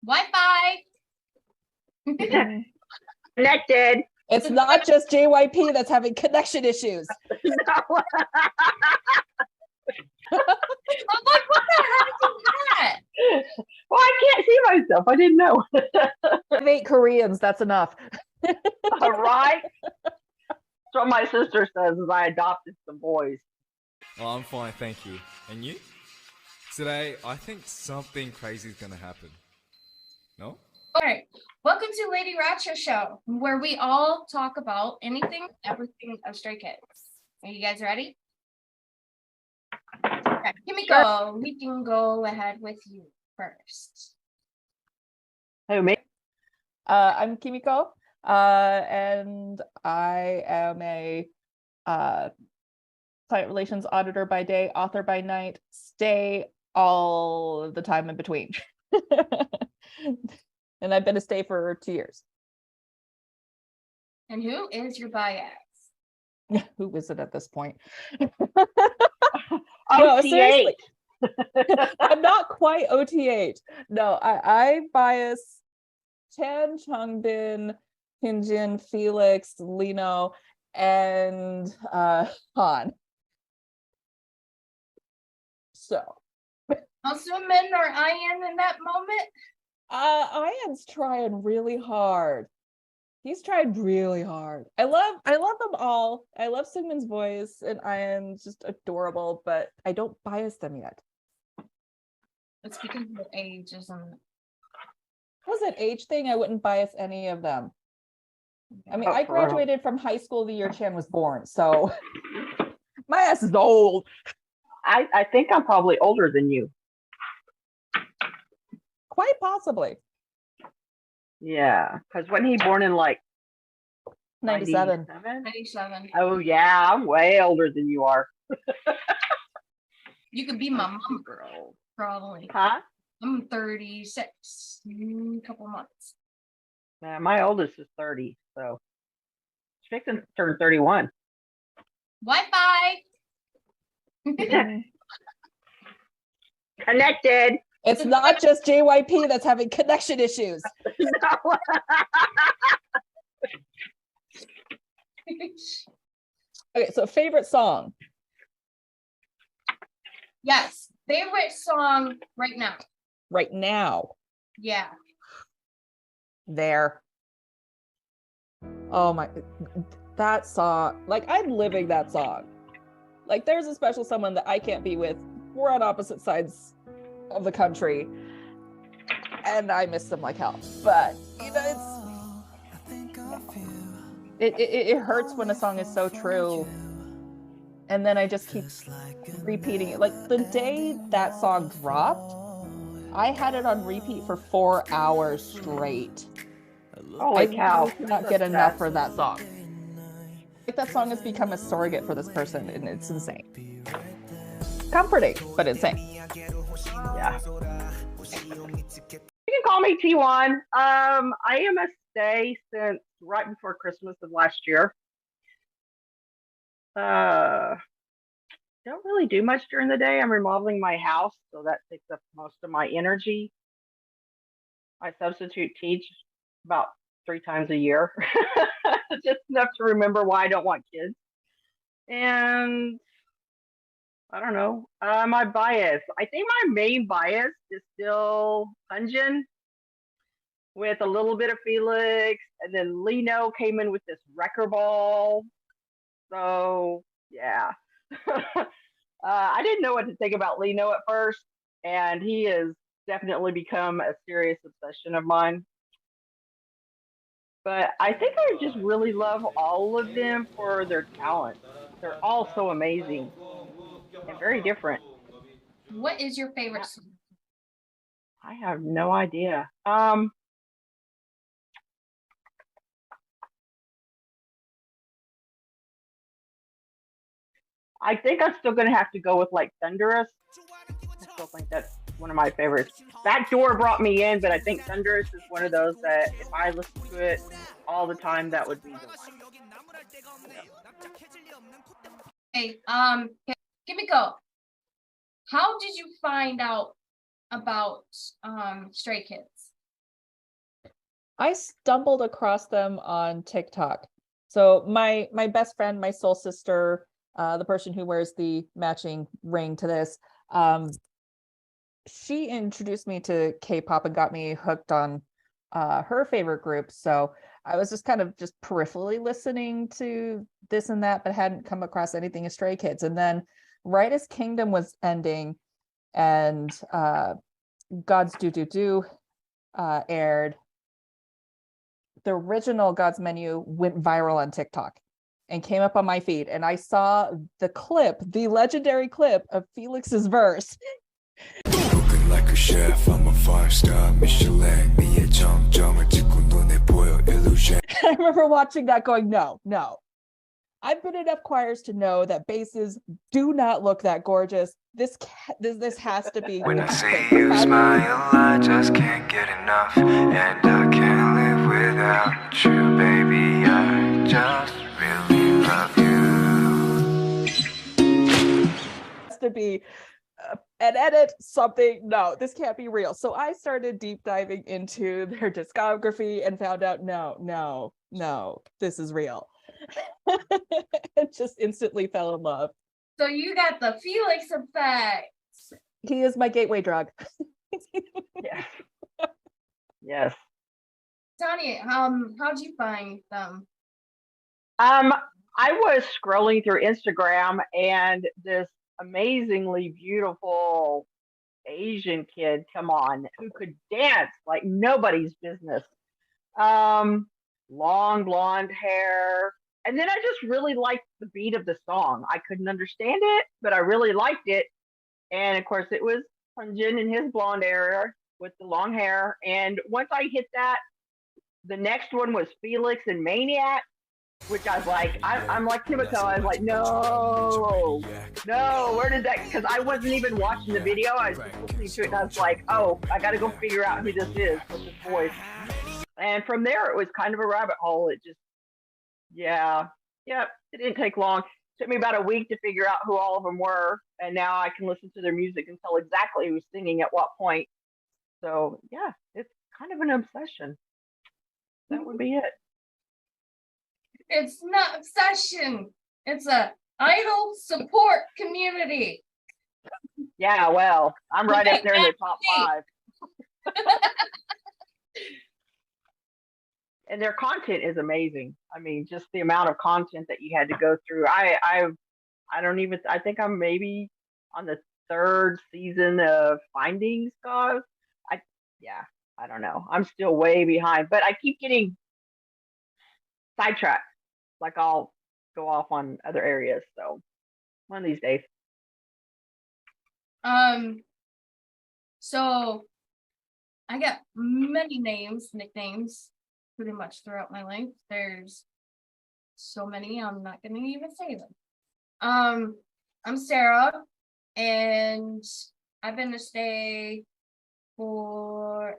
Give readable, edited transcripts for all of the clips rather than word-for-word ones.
Wi-Fi. Connected. It's not just JYP that's having connection issues. No. I'm like, what the heck is that? Well, I can't see myself. I didn't know. 8 Koreans, that's enough. All right. That's what my sister says is I adopted some boys. Oh, I'm fine, thank you. And you? Today, I think something crazy is gonna happen. No? All right. Welcome to LadyRacha show, where we all talk about anything, everything of Stray Kids. Are you guys ready? Okay, Kimiko, we can go ahead with you first. Who, me? I'm Kimiko, and I am a client relations auditor by day, author by night, stay all of the time in between. And I've been a stay for 2 years. And who is your bias? Who is it at this point? Oh, No, seriously. I'm not quite OT8. No, I bias Chan, Changbin, Hyunjin, Felix, Lino, and Han. So Houseman or Ian in that moment? Ian's trying really hard. He's tried really hard. I love them all. I love Sungmin's voice, and Ian's just adorable, but I don't bias them yet. It's because of age, isn't it? Was it age thing? I wouldn't bias any of them. I mean, Oh, I for real. graduated from high school the year Chan was born, so my ass is old. I think I'm probably older than you. Quite possibly. Yeah, because wasn't he born in like 97. 97. Oh yeah, I'm way older than you are. You could be my mom girl, probably. Huh? I'm 36 in a couple months. Man, my oldest is 30, so she's fixing to turn 31. Wi-Fi. Connected. It's not just JYP that's having connection issues. No. Okay, so favorite song. Yes. Favorite song right now. Right now. Yeah. There. Oh my, that song. Like, I'm living that song. Like, there's a special someone that I can't be with. We're on opposite sides of the country, and I miss them like hell. But you know, it hurts when a song is so true, and then I just keep repeating it. Like the day that song dropped, I had it on repeat for 4 hours straight. Holy cow! I could not get enough for that song. Like, that song has become a surrogate for this person, and it's insane. Comforting, but insane. Yeah. You can call me T1. I am a stay since right before Christmas of last year. Don't really do much during the day. I'm remodeling my house, so that takes up most of my energy. I substitute teach about 3 times a year, just enough to remember why I don't want kids. And I don't know. My bias. I think my main bias is still Hyunjin with a little bit of Felix, and then Lino came in with this wrecker ball. So yeah. I didn't know what to think about Lino at first, and he has definitely become a serious obsession of mine. But I think I just really love all of them for their talent. They're all so amazing and very different. What is your favorite song? I have no idea. I think I'm still gonna have to go with like Thunderous. I still think that's one of my favorites. That door brought me in, but I think Thunderous is one of those that if I listen to it all the time, that would be the one. Hey, Kimiko, how did you find out about Stray Kids? I stumbled across them on TikTok. So my best friend, my soul sister, the person who wears the matching ring to this, she introduced me to K-pop and got me hooked on her favorite group. So I was just kind of just peripherally listening to this and that, but hadn't come across anything as Stray Kids. And then right as Kingdom was ending and God's Do Do Do aired, the original God's Menu went viral on TikTok and came up on my feed. And I saw the clip, the legendary clip of Felix's verse. Cooking like a chef, I'm a 5-star Michelin. 미의 정점을 찍고 눈에 보여 illusion. I remember watching that going, no. I've been in enough choirs to know that basses do not look that gorgeous. This has to be. When I see you smile, I just can't get enough. And I can't live without you, baby. I just really love you. Has to be an edit, something. No, this can't be real. So I started deep diving into their discography and found out, no, this is real. And just instantly fell in love. So you got the Felix effect. He is my gateway drug. Yes. Yes. Tanya, how'd you find them? I was scrolling through Instagram and this amazingly beautiful Asian kid come on who could dance like nobody's business. Long blonde hair. And then I just really liked the beat of the song. I couldn't understand it, but I really liked it. And of course, it was Hyunjin in his blonde era with the long hair. And once I hit that, the next one was Felix and Maniac, which I was like, I'm like Kimiko. I was like, no, where did that? Because I wasn't even watching the video. I was just listening to it, and I was like, oh, I got to go figure out who this is with this voice. And from there, it was kind of a rabbit hole. It just, it didn't take long. It took me about a week to figure out who all of them were, and now I can listen to their music and tell exactly who's singing at what point. So yeah, it's kind of an obsession. That would be it. It's not obsession. It's a idol support community. Yeah, well, I'm right up there in the top 5. And their content is amazing. I mean, just the amount of content that you had to go through. I think I'm maybe on the 3rd season of Finding Scars. I don't know. I'm still way behind, but I keep getting sidetracked. Like I'll go off on other areas. So one of these days. So I got many nicknames, pretty much throughout my life. There's so many, I'm not gonna even say them. I'm Sarah, and I've been to stay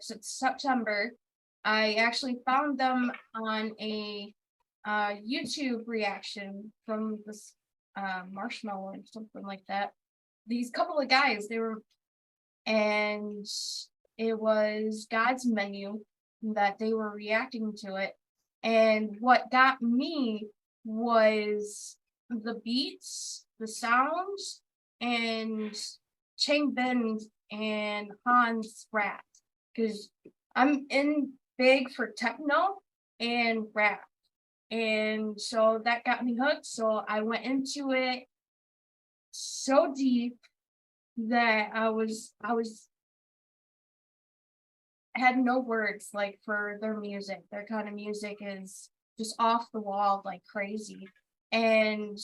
since September. I actually found them on a YouTube reaction from this Marshmallow or something like that. These couple of guys, and it was God's Menu that they were reacting to it. And what got me was the beats, the sounds, and Chang Bin and Han's rap. Because I'm in big for techno and rap. And so that got me hooked. So I went into it so deep that I had no words like for their music. Their kind of music is just off the wall like crazy. And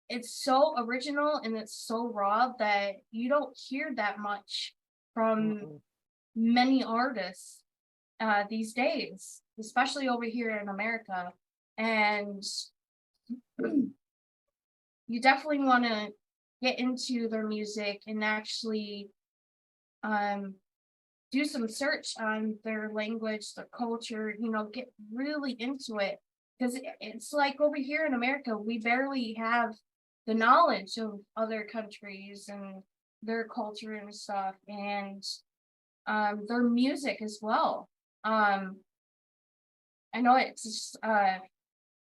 it's so original and it's so raw that you don't hear that much from many artists these days, especially over here in America. And you definitely want to get into their music and actually do some search on their language, their culture, get really into it. Because it's like over here in America, we barely have the knowledge of other countries and their culture and stuff, and their music as well. I know it's just,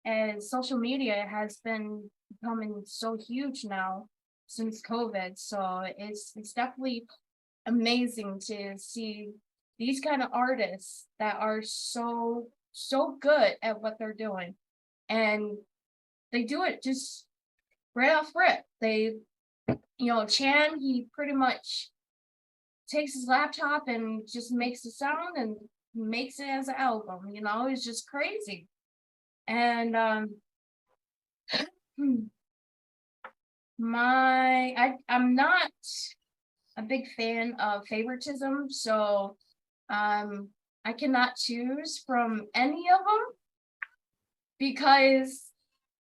as social media has been becoming so huge now since COVID, so it's definitely amazing to see these kind of artists that are so good at what they're doing, and they do it just right off rip. They, Chan, he pretty much takes his laptop and just makes the sound and makes it as an album. It's just crazy. And I'm not a big fan of favoritism, so I cannot choose from any of them because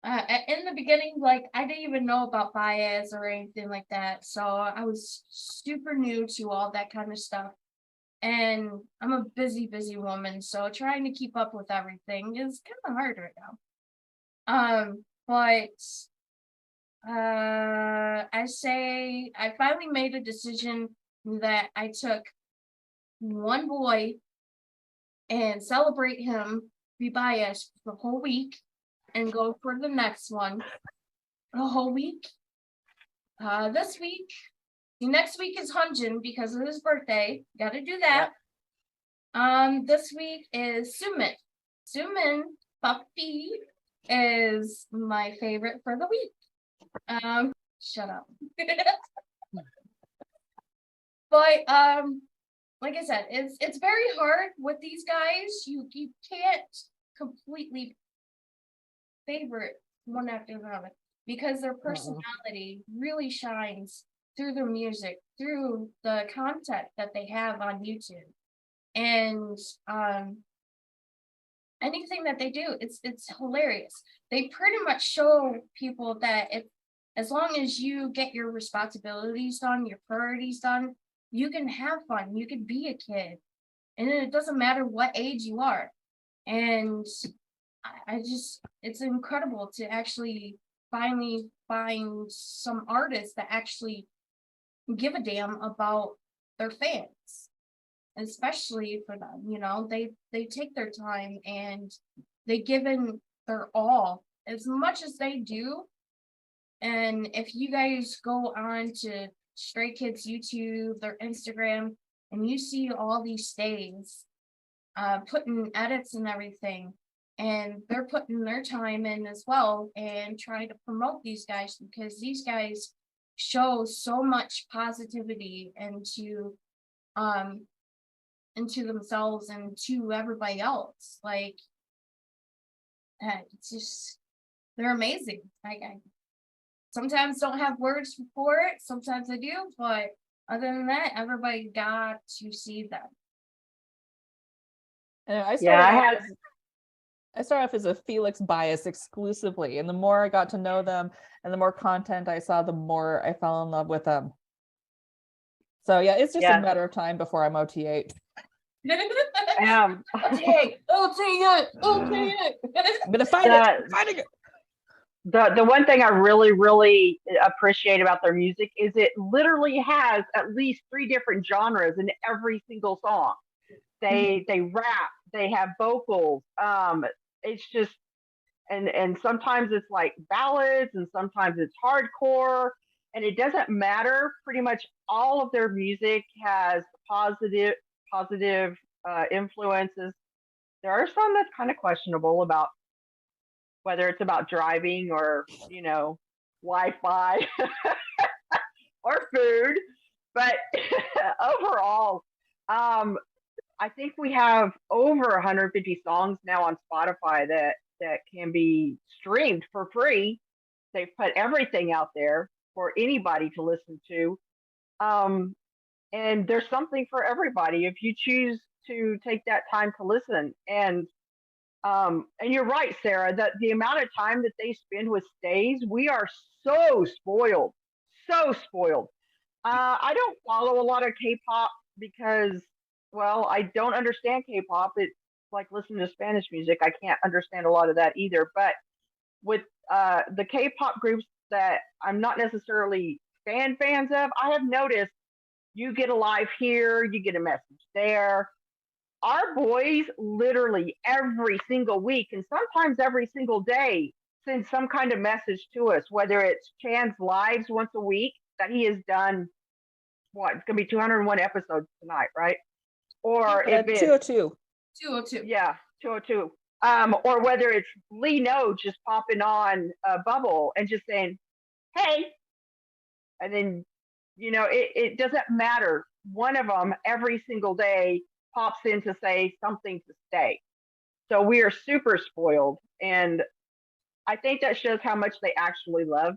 in the beginning, like, I didn't even know about bias or anything like that, so I was super new to all that kind of stuff. And I'm a busy woman, so trying to keep up with everything is kind of hard right now. But I say I finally made a decision that I took one boy and celebrate him, be biased the whole week, and go for the next one the whole week. This week, the next week is Hunjin because of his birthday. Got to do that. This week is Sumin. Sumin Puppy is my favorite for the week. Shut up. But like I said, it's very hard with these guys. You can't completely favorite one after another because their personality really shines through their music, through the content that they have on YouTube. And anything that they do, it's hilarious. They pretty much show people that as long as you get your responsibilities done, your priorities done, you can have fun. You can be a kid. And it doesn't matter what age you are. And it's incredible to actually finally find some artists that actually give a damn about their fans, especially for them. They take their time and they give in their all as much as they do. And if you guys go on to Stray Kids YouTube, their Instagram, and you see all these stays putting edits and everything, and they're putting their time in as well and trying to promote these guys because these guys show so much positivity into themselves and to everybody else. Like, it's just, they're amazing. I sometimes don't have words for it, sometimes I do, but other than that, everybody got to see them. And I started off as a Felix bias exclusively, and the more I got to know them and the more content I saw, the more I fell in love with them. So yeah, it's just a matter of time before I'm OT8. OT8. I'm gonna find it. Finding it. The one thing I really appreciate about their music is it literally has at least 3 different genres in every single song. They rap, they have vocals. It's just and sometimes it's like ballads and sometimes it's hardcore, and it doesn't matter. Pretty much all of their music has positive influences. There are some that's kind of questionable about whether it's about driving or, Wi-Fi or food. But overall, I think we have over 150 songs now on Spotify that can be streamed for free. They've put everything out there for anybody to listen to. And there's something for everybody if you choose to take that time to listen. And you're right, Sarah, that the amount of time that they spend with stays, we are so spoiled. I don't follow a lot of K-pop because, well, I don't understand K-pop. It's like listening to Spanish music. I can't understand a lot of that either. But with the K-pop groups that I'm not necessarily fans of, I have noticed you get a live here, you get a message there. our boys literally every single week and sometimes every single day send some kind of message to us, whether it's Chan's lives once a week that he has done. What, it's gonna be 201 episodes tonight, right? Or if it's 202. 202. yeah, 202. Or whether it's Lee No just popping on a bubble and just saying, hey, and then it doesn't matter. One of them every single day pops in to say something to stay. So we are super spoiled, and I think that shows how much they actually love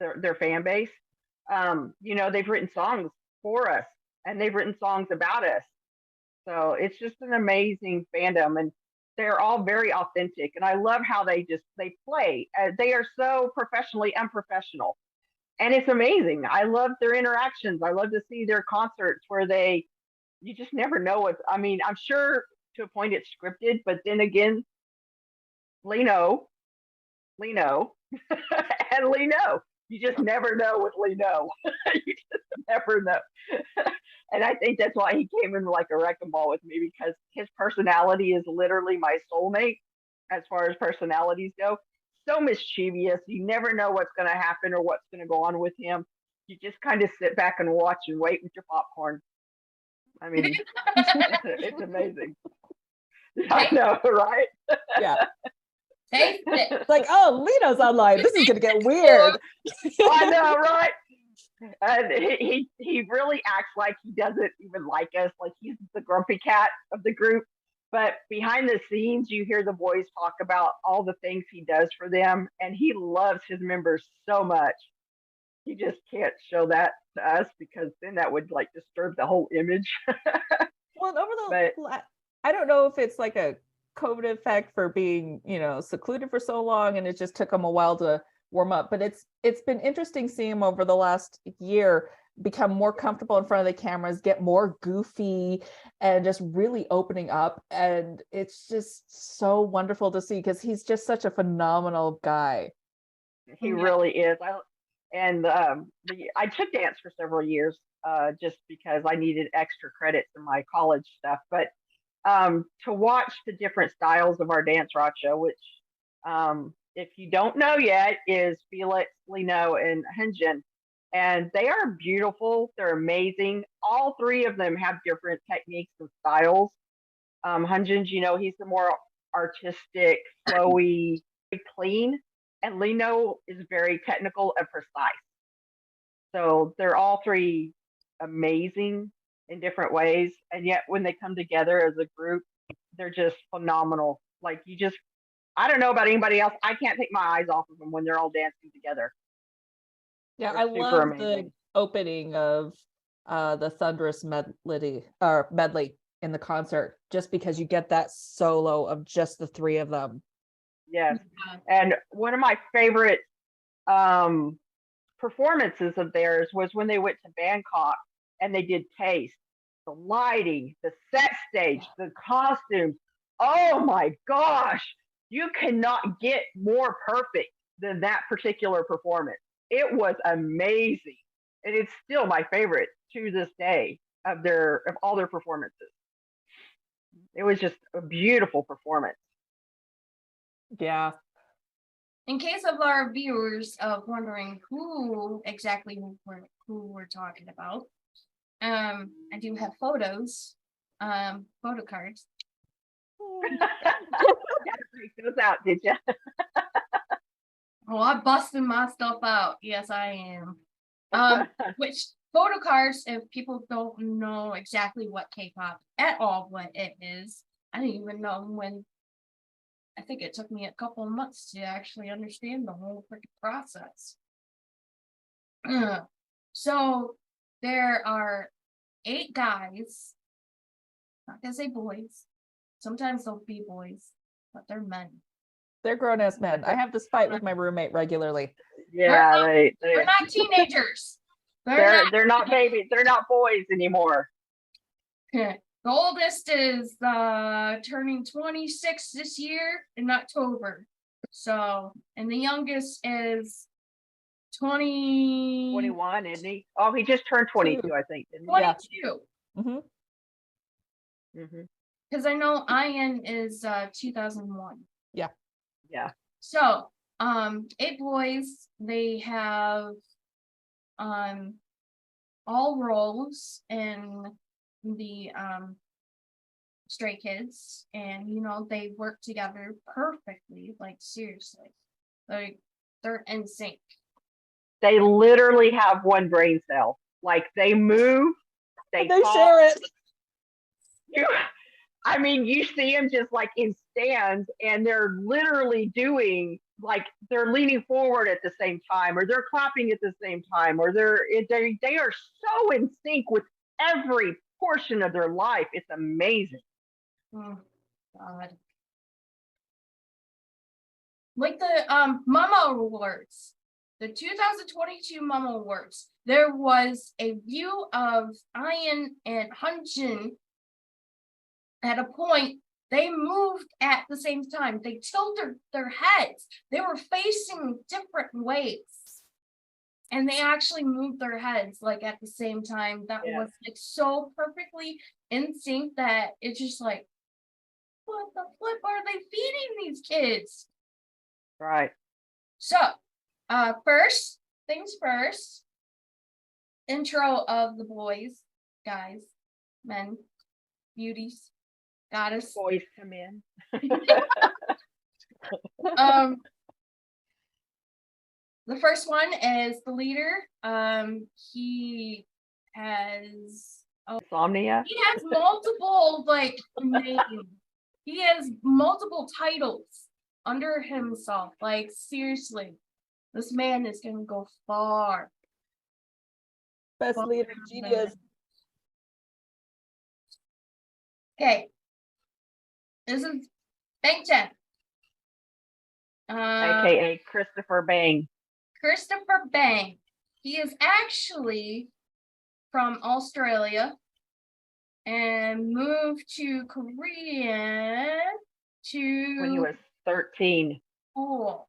their fan base. They've written songs for us, and they've written songs about us. So it's just an amazing fandom, and they're all very authentic. And I love how they play. They are so professionally unprofessional, and it's amazing. I love their interactions. I love to see their concerts where you just never know what. I mean, I'm sure to a point it's scripted, but then again, Leno, and Leno. You just never know with Leno. You just never know. And I think that's why he came in like a wrecking ball with me, because his personality is literally my soulmate as far as personalities go. So mischievous. You never know what's going to happen or what's going to go on with him. You just kind of sit back and watch and wait with your popcorn. I mean, it's amazing. I know, right? Yeah. Taste it. It's like, oh, Leno's online. This is gonna get weird. I know, right? And he really acts like he doesn't even like us, like he's the grumpy cat of the group. But behind the scenes, you hear the boys talk about all the things he does for them, and he loves his members so much. He just can't show that to us, because then that would like disturb the whole image. Well, I don't know if it's like a COVID effect for being, secluded for so long, and it just took him a while to warm up. But it's been interesting seeing him over the last year become more comfortable in front of the cameras, get more goofy, and just really opening up. And it's just so wonderful to see, because he's just such a phenomenal guy. He really is. I took dance for several years, just because I needed extra credits in my college stuff. But to watch the different styles of our dance racha, which, if you don't know yet, is Felix, Leno, and Hunjin. And they are beautiful. They're amazing. All three of them have different techniques and styles. Hunjin's, he's the more artistic, flowy, clean. And Leno is very technical and precise. So they're all three amazing in different ways. And yet when they come together as a group, they're just phenomenal. Like I don't know about anybody else. I can't take my eyes off of them when they're all dancing together. Yeah, They're I super love amazing. the opening of the Thunderous medley in the concert, just because you get that solo of just the three of them. Yes. And one of my favorite performances of theirs was when they went to Bangkok and they did Taste. The lighting, the set stage, the costumes. Oh my gosh. You cannot get more perfect than that particular performance. It was amazing. And it's still my favorite to this day of all their performances. It was just a beautiful performance. Yeah. In case of our viewers wondering who exactly we're talking about, I do have photos, photo cards. Break those out, did you? Oh, I'm busting my stuff out. Yes, I am. Which photo cards, if people don't know exactly what K-pop at all, what it is, I didn't even know when. I think it took me a couple of months to actually understand the whole freaking process. So there are 8 guys, not gonna say boys. Sometimes they'll be boys, but they're men. They're grown-ass men. I have this fight with my roommate regularly. Yeah, They're not teenagers. They're not babies. They're not boys anymore. The oldest is turning 26 this year in October. So, and the youngest is 21, isn't he? Oh, he just turned 22, I think, didn't he? 22. Mm-hmm. Mm-hmm. because I know Ian is 2001. Yeah. So, 8 boys, they have all roles in the Stray Kids, and they work together perfectly, like seriously. Like they're in sync. They literally have one brain cell. Like they move, they talk. share it. I mean, you see them just like in stands, and they're literally doing like they're leaning forward at the same time, or they're clapping at the same time, or they are so in sync with every portion of their life. It's amazing. Oh God. Like the Mama Awards, the 2022 Mama Awards, there was a view of Ian and Hunjin. At a point, they moved at the same time. They tilted their heads. They were facing different ways. And they actually moved their heads like at the same time. That was like so perfectly in sync that it's just like, what the flip are they feeding these kids? Right. So, first things first, intro of the boys, guys, men, beauties, goddess. Boys come in. The first one is the leader. He has Insomnia. he has multiple like names. He has multiple titles under himself. Like seriously, this man is gonna go far. Best leader, genius. Okay. This is Bang Chen. AKA Christopher Bang. Christopher Bang. He is actually from Australia and moved to Korea When he was 13. school.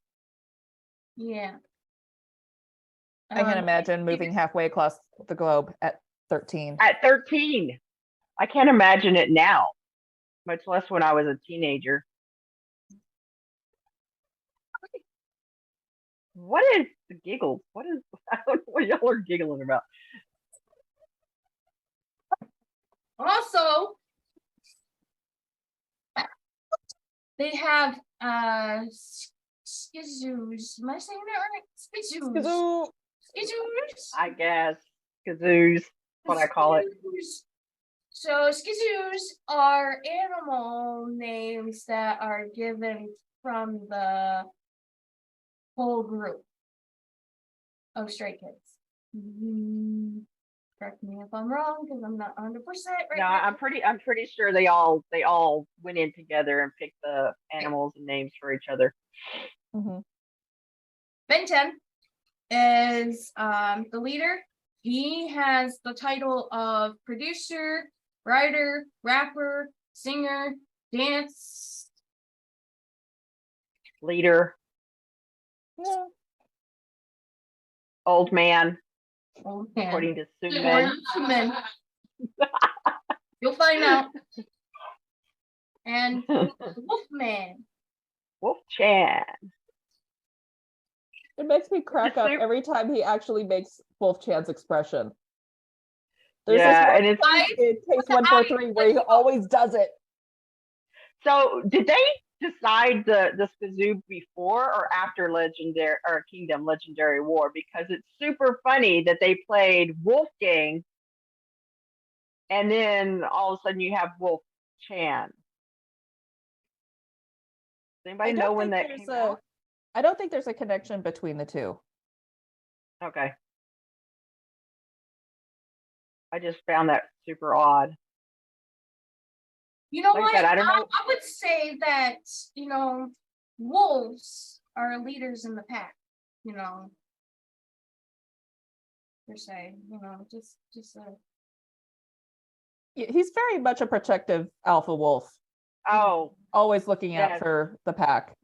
Yeah. I can imagine moving halfway across the globe at 13. At 13. I can't imagine it now, much less when I was a teenager. What is the giggles? What is, I don't know what y'all are giggling about. Also, they have skizoos. Am I saying that right? Skizoos. Skazoo. Skizoos. I guess kazoos, what I call it. Skizoos. So skizoos are animal names that are given from the whole group of Stray Kids. Correct me if I'm wrong, because I'm not 100% right No, now. I'm pretty sure they all went in together and picked the animals and names for each other. Mm-hmm. Ben 10 is the leader. He has the title of producer, writer, rapper, singer, dance. Leader, Yeah. old man, Oh, man. according to Suman. You'll find out. And Wolfman. Wolf Chan. It makes me crack up super- every time he actually makes Wolf Chan's expression. There's Yeah, and this it's one in Case 143 where he always does it. so. Did they decide the Skazoo before or after Legendary or Kingdom Legendary War? Because it's super funny that they played Wolfgang, and then all of a sudden you have Wolf Chan. Does anybody know when that came out? I don't think there's a connection between the two. Okay. I just found that super odd. You know Like I what? said, I don't know. I would say that, wolves are leaders in the pack, per se, just He's very much a protective alpha wolf, Oh, always looking out Yes. for the pack.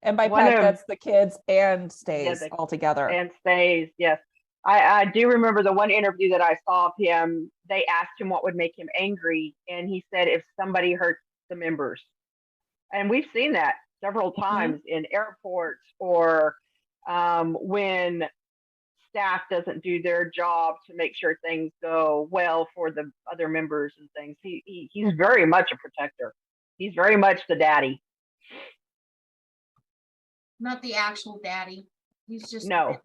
And by One pack, of- that's the kids and stays the- all together. and stays, yes. I do remember the one interview that I saw of him. They asked him what would make him angry, and he said if somebody hurts the members. And we've seen that several times in airports or when staff doesn't do their job to make sure things go well for the other members and things. He's very much a protector. He's very much the daddy. Not the actual daddy. He's just No.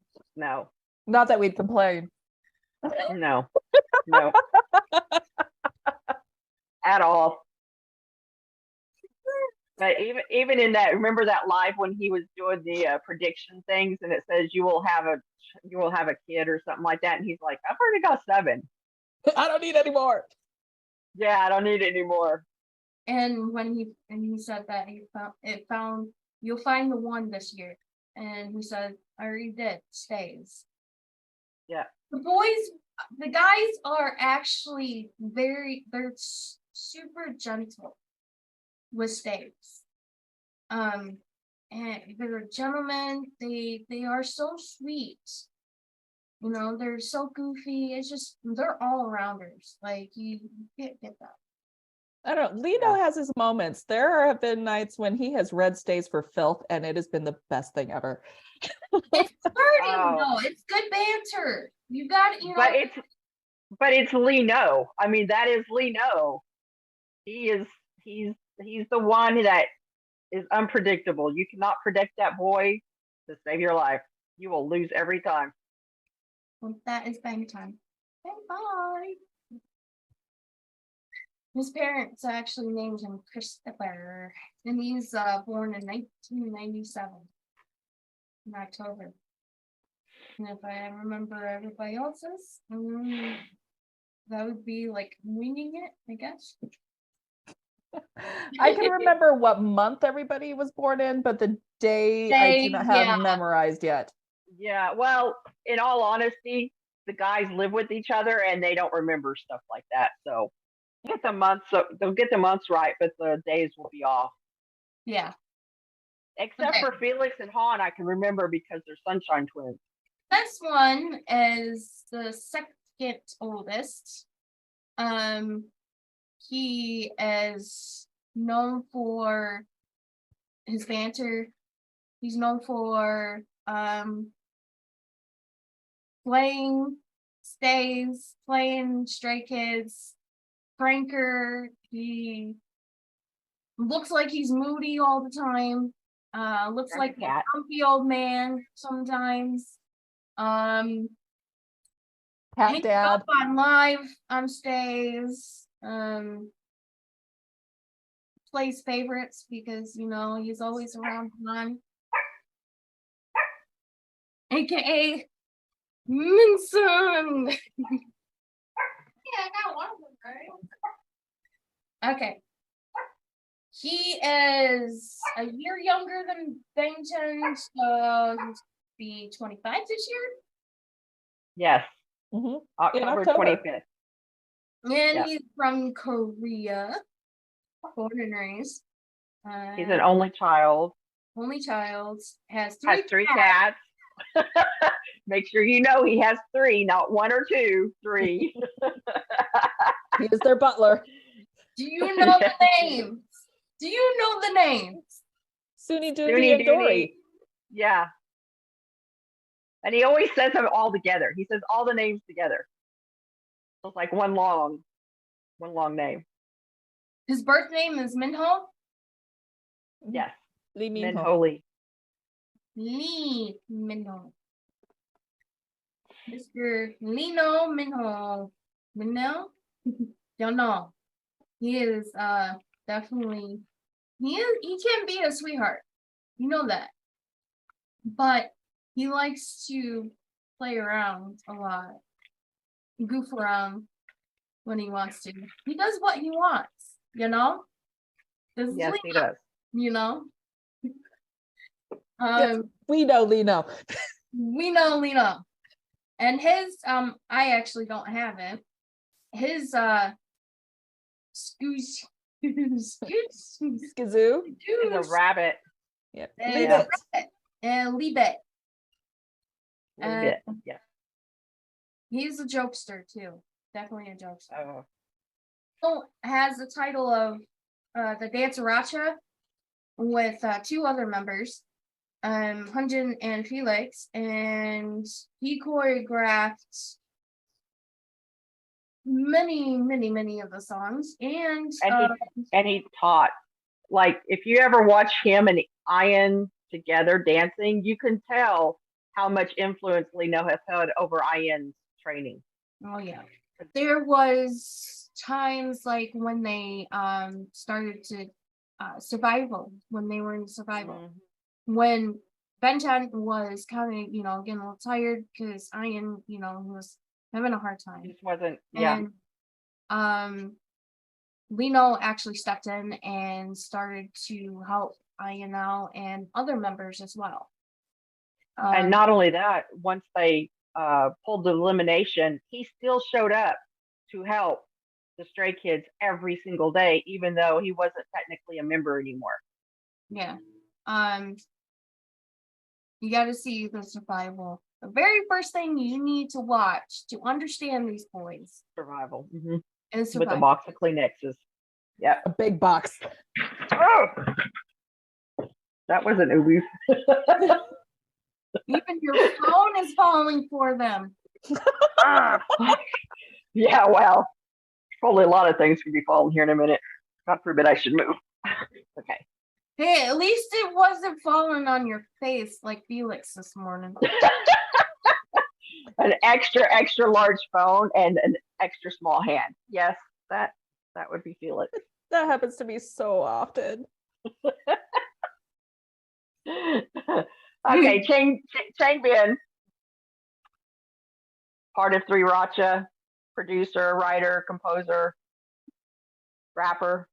Not that we'd complain. No. At all. But even in that, remember that live when he was doing the prediction things, and it says you will have a kid or something like that, and he's like, I've already got 7. I don't need any more. Yeah, I don't need any more. And when he said that he found you'll find the one this year, and he said I already did stays. Yeah. The guys are actually they're super gentle with stays. And they're gentlemen. They are so sweet. You know, they're so goofy. It's just they're all arounders. Like you can't get that. I don't know. Lino has his moments. There have been nights when he has read stays for filth, and it has been the best thing ever. It's flirting though. It's good banter. You got it, you know. But it's Lino. I mean, that is Lino. He's the one that is unpredictable. You cannot predict that boy to save your life. You will lose every time. Well, that is bang time. Bye. His parents actually named him Christopher, and he's born in 1997 in October. And if I remember everybody else's, that would be like winging it, I guess. I can remember what month everybody was born in, but the day I do not have memorized yet. Yeah, well, in all honesty, the guys live with each other and they don't remember stuff like that. So get the months, so they'll get the months right, but the days will be off. Yeah. Except for Felix and Han, I can remember because they're sunshine twins. This one is the second oldest. He is known for his banter. He's known for playing stays, playing Stray Kids, pranker. He looks like he's moody all the time. Looks like a grumpy old man sometimes. Cat Hangs dad up on live on stays. Plays favorites because you know he's always around Han. AKA Minson. Yeah, I got one of them, right? Okay. He is a year younger than Bennington, so he's be 25 this year. Yes. Mm-hmm. October 25th. And he's from Korea, born and raised. He's an only child. Has three cats. Make sure you know he has 3, not 1 or 2, 3. He is their butler. Do you know the names? Suni, Dooney, and Dory. Yeah. And he always says them all together. He says all the names together. So it's like one long name. His birth name is Minho? Yes. Lee Minho. Minho. Lee Minho. Mr. Lino Minho. Minho? Don't know. He is definitely he can be a sweetheart. You know that. But he likes to play around a lot. Goof around when he wants to. He does what he wants, you know? Yes, he does. You know? Yes, we know Lino. We know Lino. And his I actually don't have it. His Skazoo is a rabbit. Yep. And Libet. Yeah. He's a jokester too. Definitely a jokester. Oh, So has the title of the LadyRacha with two other members, Hunjin and Felix, and he choreographed many of the songs, and and he taught. Like, if you ever watch him and Ian together dancing, you can tell how much influence Lino has had over Ian's training. oh yeah, there was times like when they started to survival, when they were in survival, when Benton was kind of getting a little tired because Ian was having a hard time. Just wasn't, yeah. And Lino actually stepped in and started to help Ian out and other members as well. And not only that, once they pulled the elimination, he still showed up to help the Stray Kids every single day, even though he wasn't technically a member anymore. Yeah. You got to see the survival. The very first thing you need to watch to understand these boys Survival. is With a survival. box of Kleenexes. Yeah. A big box. Oh! That wasn't Ubi. Even your phone is falling for them. Yeah, well, probably a lot of things could be falling here in a minute. God forbid I should move. Okay. Hey, at least it wasn't falling on your face like Felix this morning. An extra large phone and an extra small hand. Yes, that would be Felix. That happens to me so often. Okay, Changbin, part of LadyRacha, producer, writer, composer, rapper,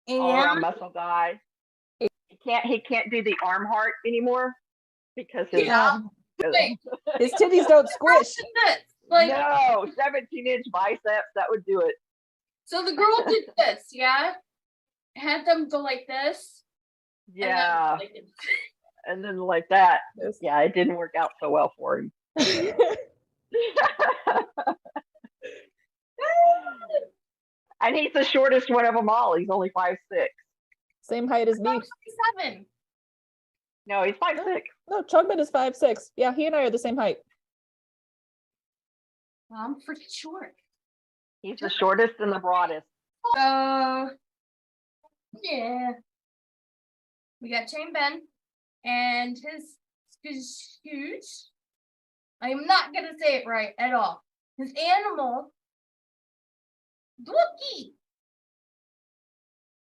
all around And muscle guy. He can't do the arm heart anymore because his wait, His titties don't squish. this. Like, no 17-inch biceps, that would do it. so the girl did this, yeah? Had them go like this. Yeah, And then, like, and then like that. Yes. Yeah, it didn't work out so well for him. And he's the shortest one of them all. He's only 5'6". Same height as me. 7. No, he's 5'6". No, Chugman is 5'6". Yeah, he and I are the same height. Well, I'm pretty short. He's the shortest and the broadest. Yeah. We got Chain Ben and his huge. I am not gonna say it right at all. His animal, Dookie.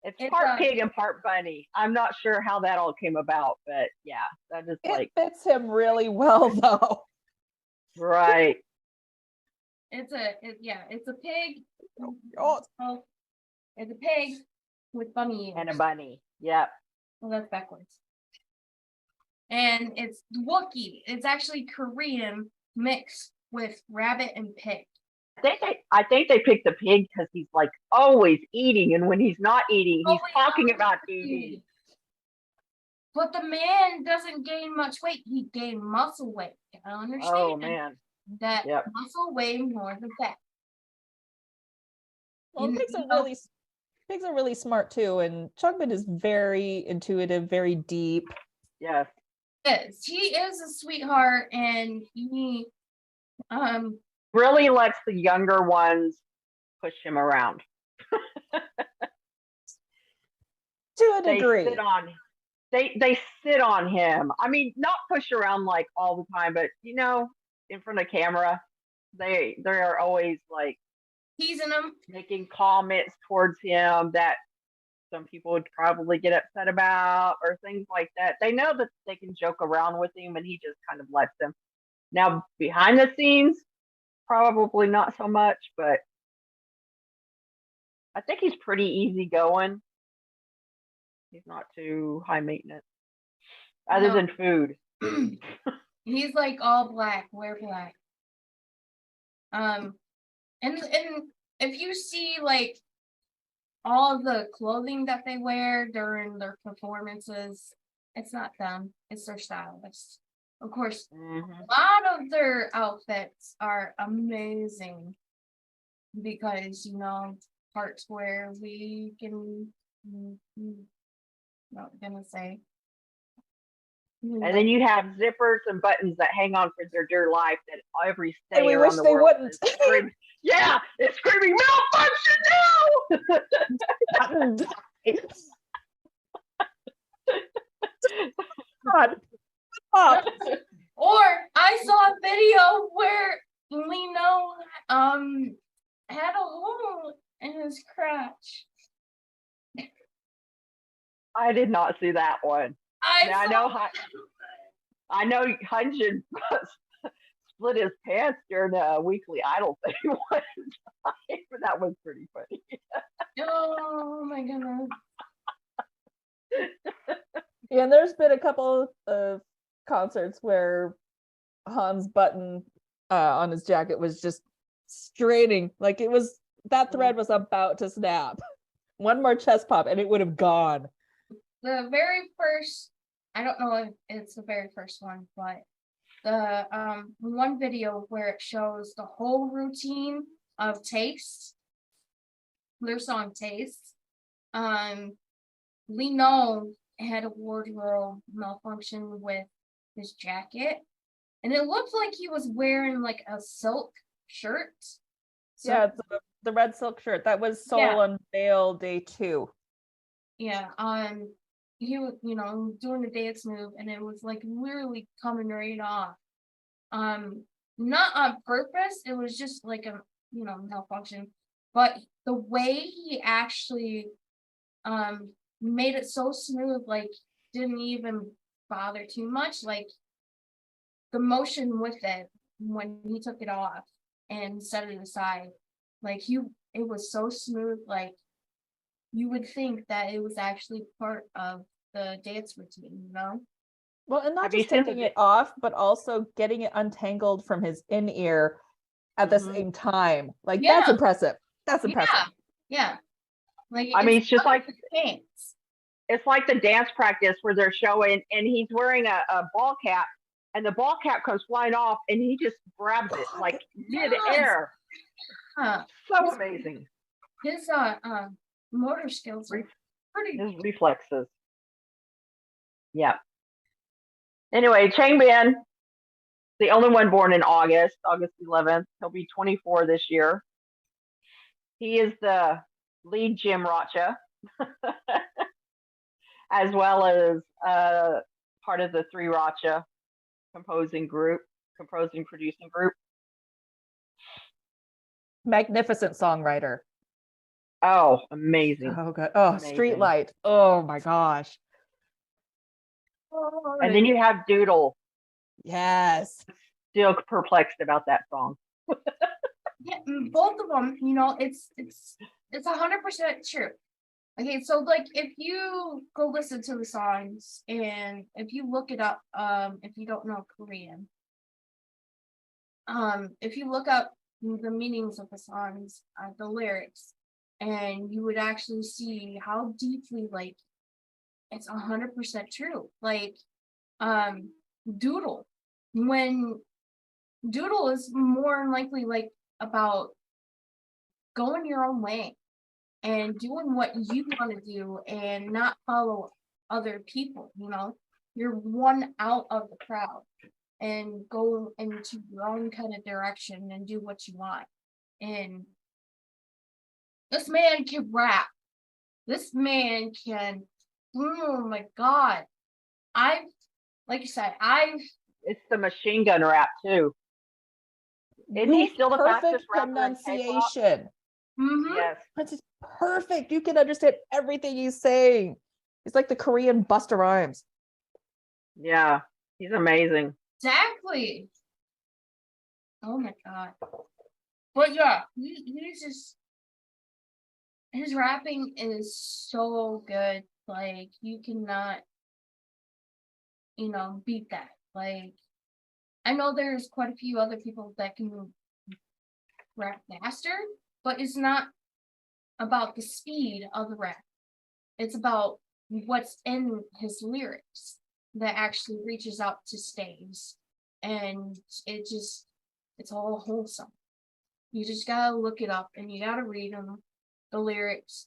It's It's, part pig and part bunny. I'm not sure how that all came about, but yeah, that is It like fits him really well, though. right. It's a pig. Oh. Oh, it's a pig with bunny ears. And a bunny. Yep. Well, that's backwards. And it's Wookiee. It's actually Korean mixed with rabbit and pig. I think they picked the pig because he's like always eating, and when he's not eating, he's Always talking about eating. eating. But the man doesn't gain much weight. He gained muscle weight. I understand. Oh man. That Yep. muscle weigh more than fat. Well, You pigs know- are really smart too, and Chugman is very intuitive, very deep. Yes. He is a sweetheart, and he Really lets the younger ones push him around. To a They degree. they sit on him. I mean, not push around like all the time, but in front of camera, they are always like teasing him. making comments towards him that some people would probably get upset about or things like that. They know that they can joke around with him, and he just kind of lets them. Now, behind the scenes, probably not so much, but I think he's pretty easygoing. He's not too high maintenance, other No. than food. He's like all black, wear black. And if you see like all of the clothing that they wear during their performances, it's not them, it's their stylist. Of course, Mhm. a lot of their outfits are amazing because, parts where we can, not gonna say. And then you have zippers and buttons that hang on for their dear life that every And state we around wish the they world wouldn't. is screaming. Yeah, it's screaming malfunction now. God, stop. Or I saw a video where Lino had a hole in his crotch. I did not see that one. Now, I know Hunjin split his pants during the Weekly Idol thing one time. That was pretty funny. Oh my goodness. Yeah, and there's been a couple of concerts where Han's button on his jacket was just straining. Like that thread was about to snap. One more chest pop and it would have gone. The very first, I don't know if it's the very first one, but the one video where it shows the whole routine of Taste, their song Taste. Lino had a wardrobe malfunction with his jacket, and it looked like he was wearing like a silk shirt. So, Yeah, it's the red silk shirt. That was Soul Unveil Day 2. yeah, he was, doing the dance move, and it was like literally coming right off. Not on purpose. It was just like a, malfunction. But the way he actually, made it so smooth, like didn't even bother too much. Like the motion with it when he took it off and set it aside, like it was so smooth. Like you would think that it was actually part of the dance routine. Well, and not Have you just seen taking it off, but also getting it untangled from his in-ear at the same time. Like that's Yeah. impressive. That's impressive. Yeah. Like I mean, it's just like pants. it's like the dance practice where they're showing, and he's wearing a ball cap, and the ball cap comes flying off, and he just grabs it like mid-air. So amazing. His motor skills are pretty. His reflexes. Yeah. Anyway, Changbin, the only one born in August 11th. He'll be 24 this year. He is the lead LadyRacha, as well as part of the 3Racha composing producing group. Magnificent songwriter. Oh, amazing. Oh, good. Oh, Amazing. Streetlight. Oh my gosh. And then you have Doodle. Yes. Still perplexed about that song. Yeah, both of them, it's 100% true. Okay, so like if you go listen to the songs and if you look it up, if you don't know Korean, if you look up the meanings of the songs, the lyrics, and you would actually see how deeply, like, it's 100% true. Like, Doodle, when Doodle is more than likely like about going your own way and doing what you want to do and not follow other people. You're one out of the crowd and go into your own kind of direction and do what you want. And this man can rap. This man can, oh my God. Like you said, It's the machine gun rap too. Isn't he still the fastest rapper in K-pop? Pronunciation. mm-hmm. Yes. That's just perfect. You can understand everything he's saying. He's like the Korean Busta Rhymes. Yeah, he's amazing. Exactly. Oh my God. But yeah, he's just, his rapping is so good. Like, you cannot, beat that. Like, I know there's quite a few other people that can rap faster, but it's not about the speed of the rap. It's about what's in his lyrics. that actually reaches out to stays, and it's all wholesome. You just gotta look it up and you gotta read them, the lyrics,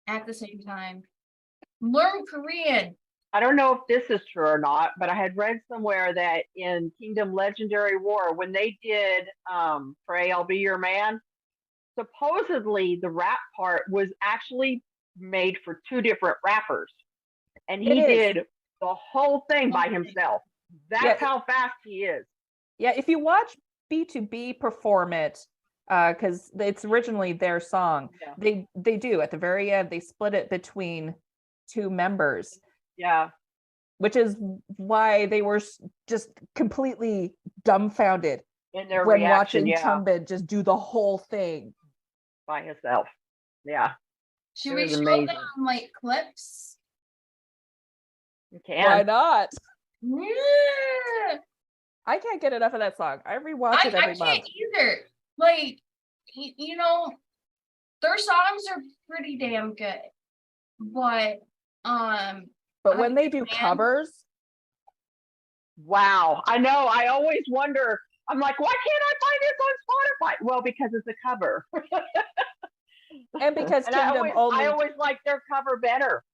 at the same time. Learn Korean. I don't know if this is true or not, but I had read somewhere that in Kingdom Legendary War, when they did Pray I'll Be Your Man, supposedly the rap part was actually made for two different rappers. And he did the whole thing by himself. That's how fast he is. Yeah, if you watch B2B perform it, because it's originally their song, they do at the very end, they split it between two members. Yeah. Which is why they were just completely dumbfounded in their when reaction, watching Changbin just do the whole thing by himself. Yeah. Should we show them like clips? You can. Why not? Yeah. I can't get enough of that song. I rewatch it every month. I can't either. Like, their songs are pretty damn good. But when they do covers, wow. I know. I always wonder. I'm like, why can't I find this on Spotify? Well, because it's a cover. And because I always like their cover better.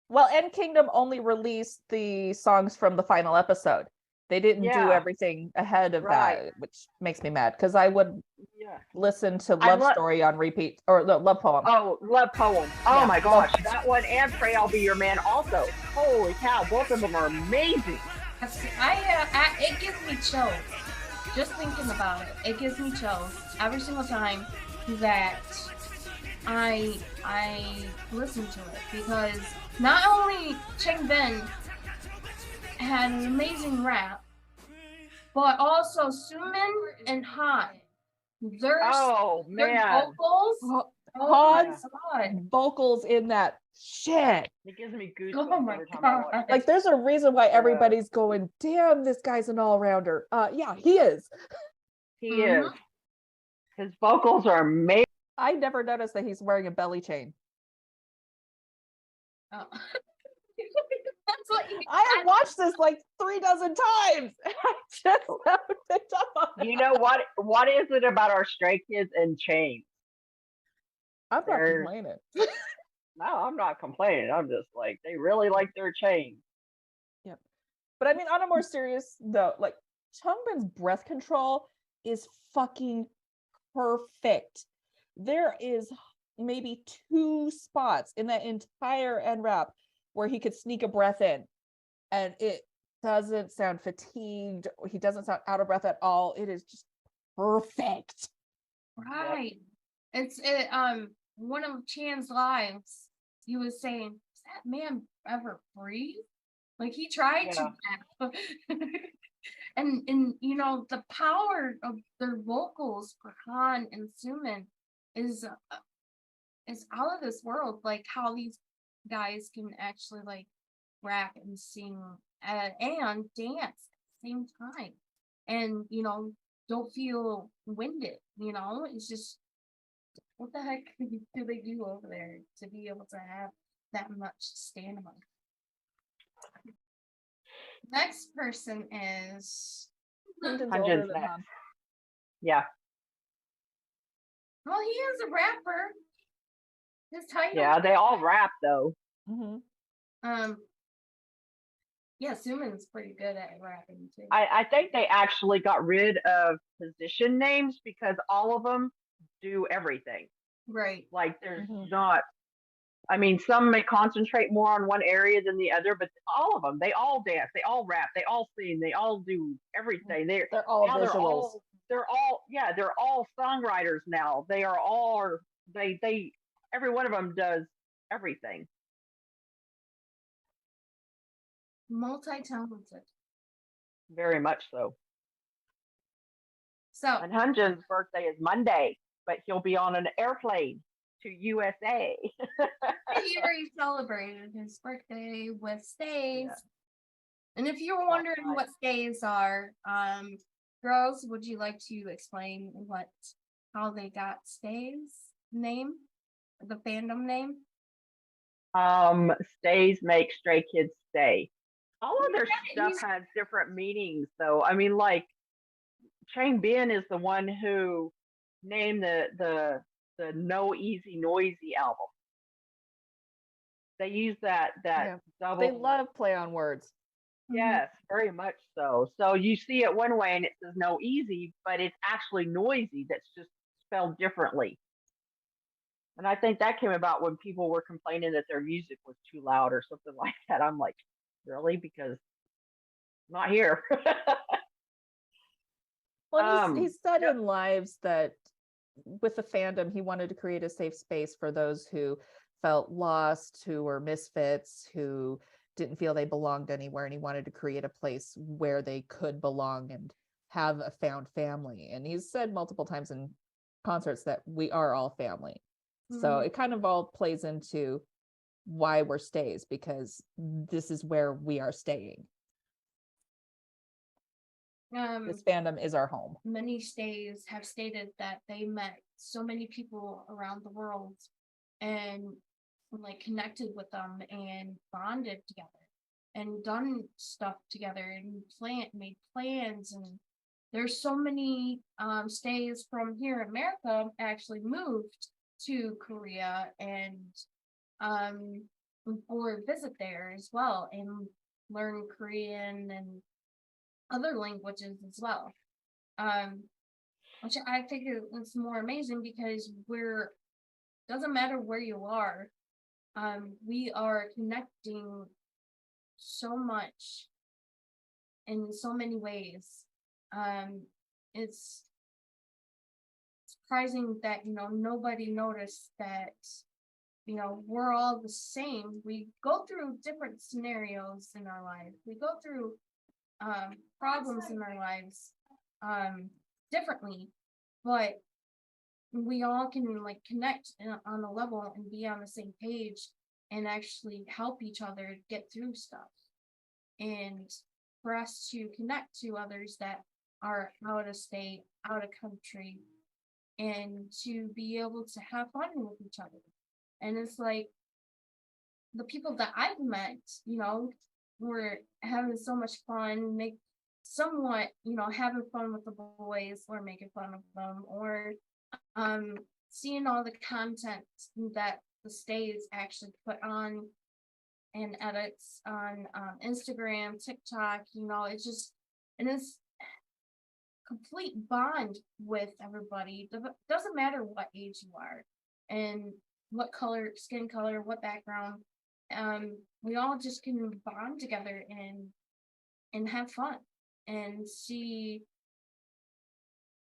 Well, and Kingdom only released the songs from the final episode. They didn't do everything ahead of that, which makes me mad because I would listen to Love Story on repeat, or Love Poem. Oh, Love Poem. Oh my gosh, that one and Pray I'll Be Your Man also. Holy cow, both of them are amazing. It gives me chills. Just thinking about it, it gives me chills every single time that I listen to it, because not only Changbin had an amazing rap, but also Sumin and Han. Their vocals. Han's vocals in that shit. It gives me goosebumps. Oh my god! Like, there's a reason why everybody's going, "Damn, this guy's an all-rounder." Yeah, he is. He is. His vocals are amazing. I never noticed that he's wearing a belly chain. Oh. That's what I have watched this like 36 times. I just haven't picked up on it. You know what? What is it about our Stray Kids and chains? I'm not complaining. No, I'm not complaining. I'm just like, they really like their chains. Yep. But I mean, on a more serious note, like, Changbin's breath control is fucking perfect. There is maybe 2 spots in that entire end wrap where he could sneak a breath in and it doesn't sound fatigued. He doesn't sound out of breath at all. It is just perfect. Right. It's one of Chan's lives, he was saying, does that man ever breathe? Like, he tried to. and the power of their vocals for Han and Sumin is out of this world. Like, how these guys can actually like rap and sing and dance at the same time, and don't feel winded. It's just, what the heck do they do over there to be able to have that much stamina? Next person is Hanjin's next. Yeah. Well, he is a rapper. His title. Yeah, they all rap though. Mm-hmm. Yeah, Sumin's pretty good at rapping too. I think they actually got rid of position names because all of them do everything. Right. Like, there's not. I mean, some may concentrate more on one area than the other, but all of them, they all dance, they all rap, they all sing, they all do everything. They're all visuals. They're all songwriters now. They are all they every one of them does everything. Multi-talented. Very much so. So, and Hanjin's birthday is Monday, but he'll be on an airplane to USA. He already celebrated his birthday with stays. Yeah. And if you're wondering what stays are, girls, would you like to explain how they got stays name, the fandom name? Stays make Stray Kids stay. All of their stuff he's- has different meanings, though. I mean, like Chang Bin is the one who named the No Easy Noisy album. They use that Yeah. double. They love play on words. Yes, very much so. So you see it one way and it says no easy, but it's actually noisy. That's just spelled differently. And I think that came about when people were complaining that their music was too loud or something like that. I'm like, really? Because not here. Well, he said yep. in lives that with the fandom, he wanted to create a safe space for those who felt lost, who were misfits, who didn't feel they belonged anywhere, and he wanted to create a place where they could belong and have a found family. And he's said multiple times in concerts that we are all family. So it kind of all plays into why we're stays, because this is where we are staying. This fandom is our home. Many stays have stated that they met so many people around the world and like connected with them and bonded together and done stuff together and made plans. And there's so many stays from here in America actually moved to Korea and or visit there as well and learn Korean and other languages as well, which I think is more amazing because doesn't matter where you are, we are connecting so much in so many ways. It's surprising that nobody noticed that we're all the same. We go through different scenarios in our life. We go through problems in our lives differently, but we all can like connect on a level and be on the same page and actually help each other get through stuff, and for us to connect to others that are out of state, out of country, and to be able to have fun with each other. And it's like the people that I've met, we're having so much fun, having fun with the boys or making fun of them, or seeing all the content that the stays actually put on and edits on Instagram, TikTok, and it's complete bond with everybody. Doesn't matter what age you are and what skin color, what background. We all just can bond together and have fun and see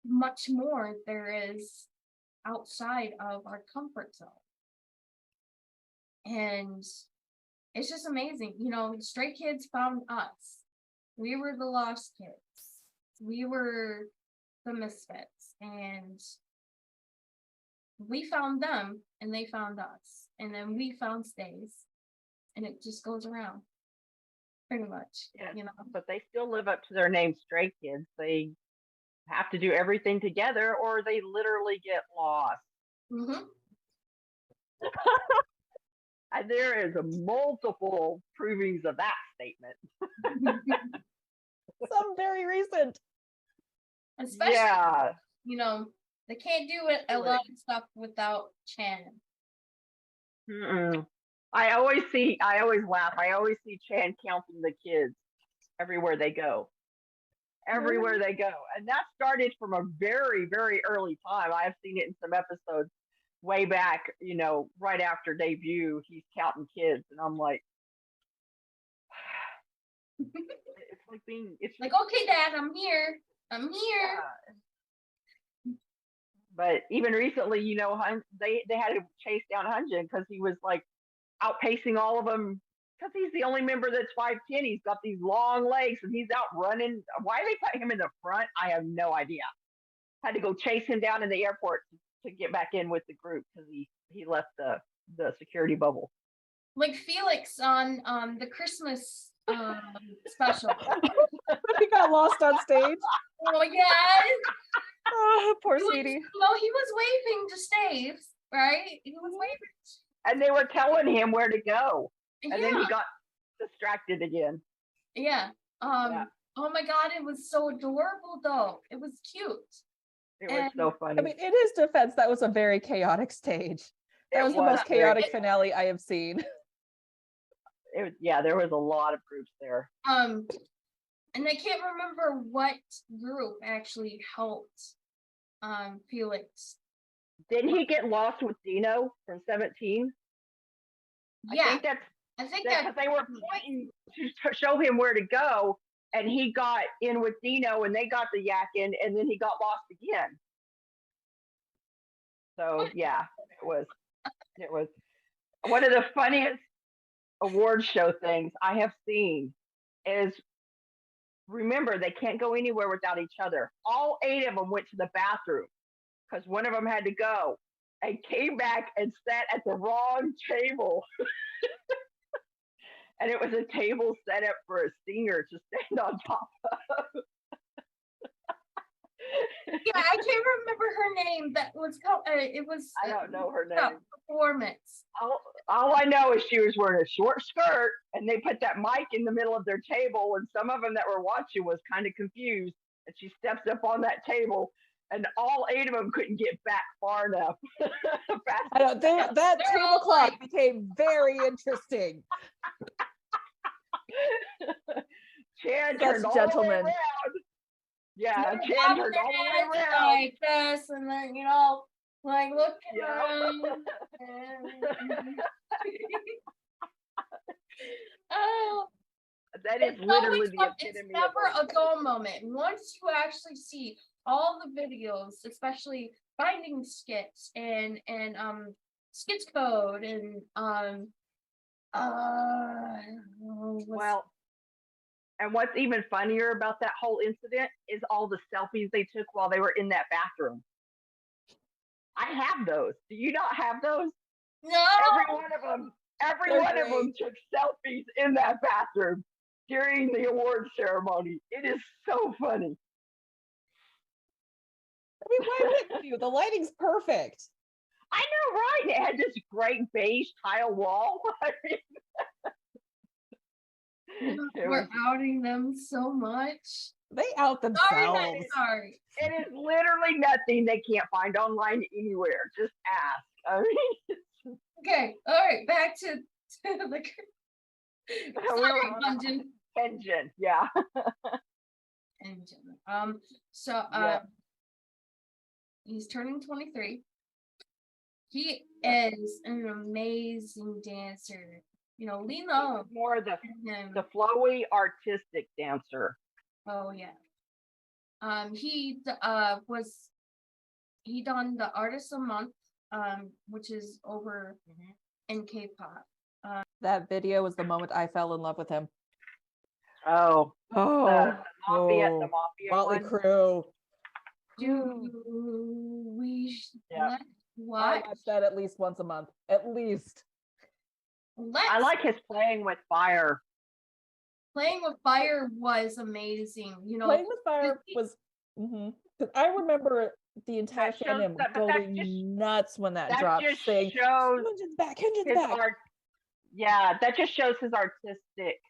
much more there is outside of our comfort zone. And it's just amazing. Stray Kids found us. We were the lost kids. We were the misfits. And we found them and they found us. And then we found stays. And it just goes around. Pretty much. Yeah, but they still live up to their name, Stray Kids. They have to do everything together or they literally get lost. Mm-hmm. And there is multiple provings of that statement. Some very recent. Especially, yeah. They can't do it a lot of stuff without Chan. Mm-mm. I always laugh. I always see Chan counting the kids everywhere they go. Everywhere they go. And that started from a very, very early time. I've seen it in some episodes way back, right after debut. He's counting kids. And I'm like, it's like, okay, Dad, I'm here. Yeah. But even recently, they had to chase down Hunjin because he was like outpacing all of them because he's the only member that's 5'10". He's got these long legs and he's out running. Why they put him in the front, I have no idea. Had to go chase him down in the airport to get back in with the group because he left the security bubble. Like Felix on the Christmas special. He got lost on stage. Oh yeah. Oh, poor Sweetie. He was waving to staves, right? He was waving. And they were telling him where to go. And Yeah. then he got distracted again. Yeah. Yeah. Oh my god, it was so adorable though. It was cute. It was And- so funny. I mean, in his defense, that was a very chaotic stage. That It was the was most very chaotic chaotic. finale I have seen. It was, yeah, there was a lot of groups there. And I can't remember what group actually helped Felix. Didn't he get lost with Dino from 17? Yeah, I think that because they were pointing to show him where to go, and he got in with Dino, and they got the yakking, and then he got lost again. So yeah, it was one of the funniest award show things I have seen. Is remember they can't go anywhere without each other. All 8 of them went to the bathroom because one of them had to go, and came back and sat at the wrong table. And it was a table set up for a singer to stand on top of. yeah, I can't remember her name. That was called. It was. I don't know her name. Performance. All I know is she was wearing a short skirt, and they put that mic in the middle of their table, and some of them that were watching was kind of confused. And she steps up on that table, and all 8 of them couldn't get back far enough. I don't. That They're all tablecloth like- became very interesting. Chan Such turned all the way gentlemen. around. Yeah, They're Chan bobbing turned their all the way heads around. like this, and then like looking Yeah. around. Oh, That is it's literally always the fun. It's epitome never of a dull moment. Once you actually see all the videos, especially finding skits and skits code and well, and what's even funnier about that whole incident is all the selfies they took while they were in that bathroom. I have those. Do you not have those? no, Every one of them. Every They're one of them great. took selfies in that bathroom during the award ceremony. It is so funny. I mean, why wouldn't you? The lighting's perfect. I know, right? It had this great beige tile wall. I mean, it we're was- outing them so much. They out Sorry, themselves. not sorry. it is literally nothing they can't find online anywhere. Just ask. I mean, Okay, all right, back to the we sorry, were on a Dungeon tangent. Yeah. Engine. So Yeah. he's turning 23. He is an amazing dancer. Lean on More the him. flowy artistic dancer. Oh yeah. He done the Artist of the Month, which is over in K-pop. That video was the moment I fell in love with him. Oh, Oh, the mafia Motley one. Crue. Do we Yeah. I what? watch that at least once a month, at least. Let's I like his playing with fire. Playing with Fire was amazing. Playing with Fire Disney- was. Because I remember the entire That shows fandom that- but that's going just- nuts when that That dropped, just saying, shows "Hyunjin's back, Hyunjin's his back." art. Yeah, that just shows his artistic,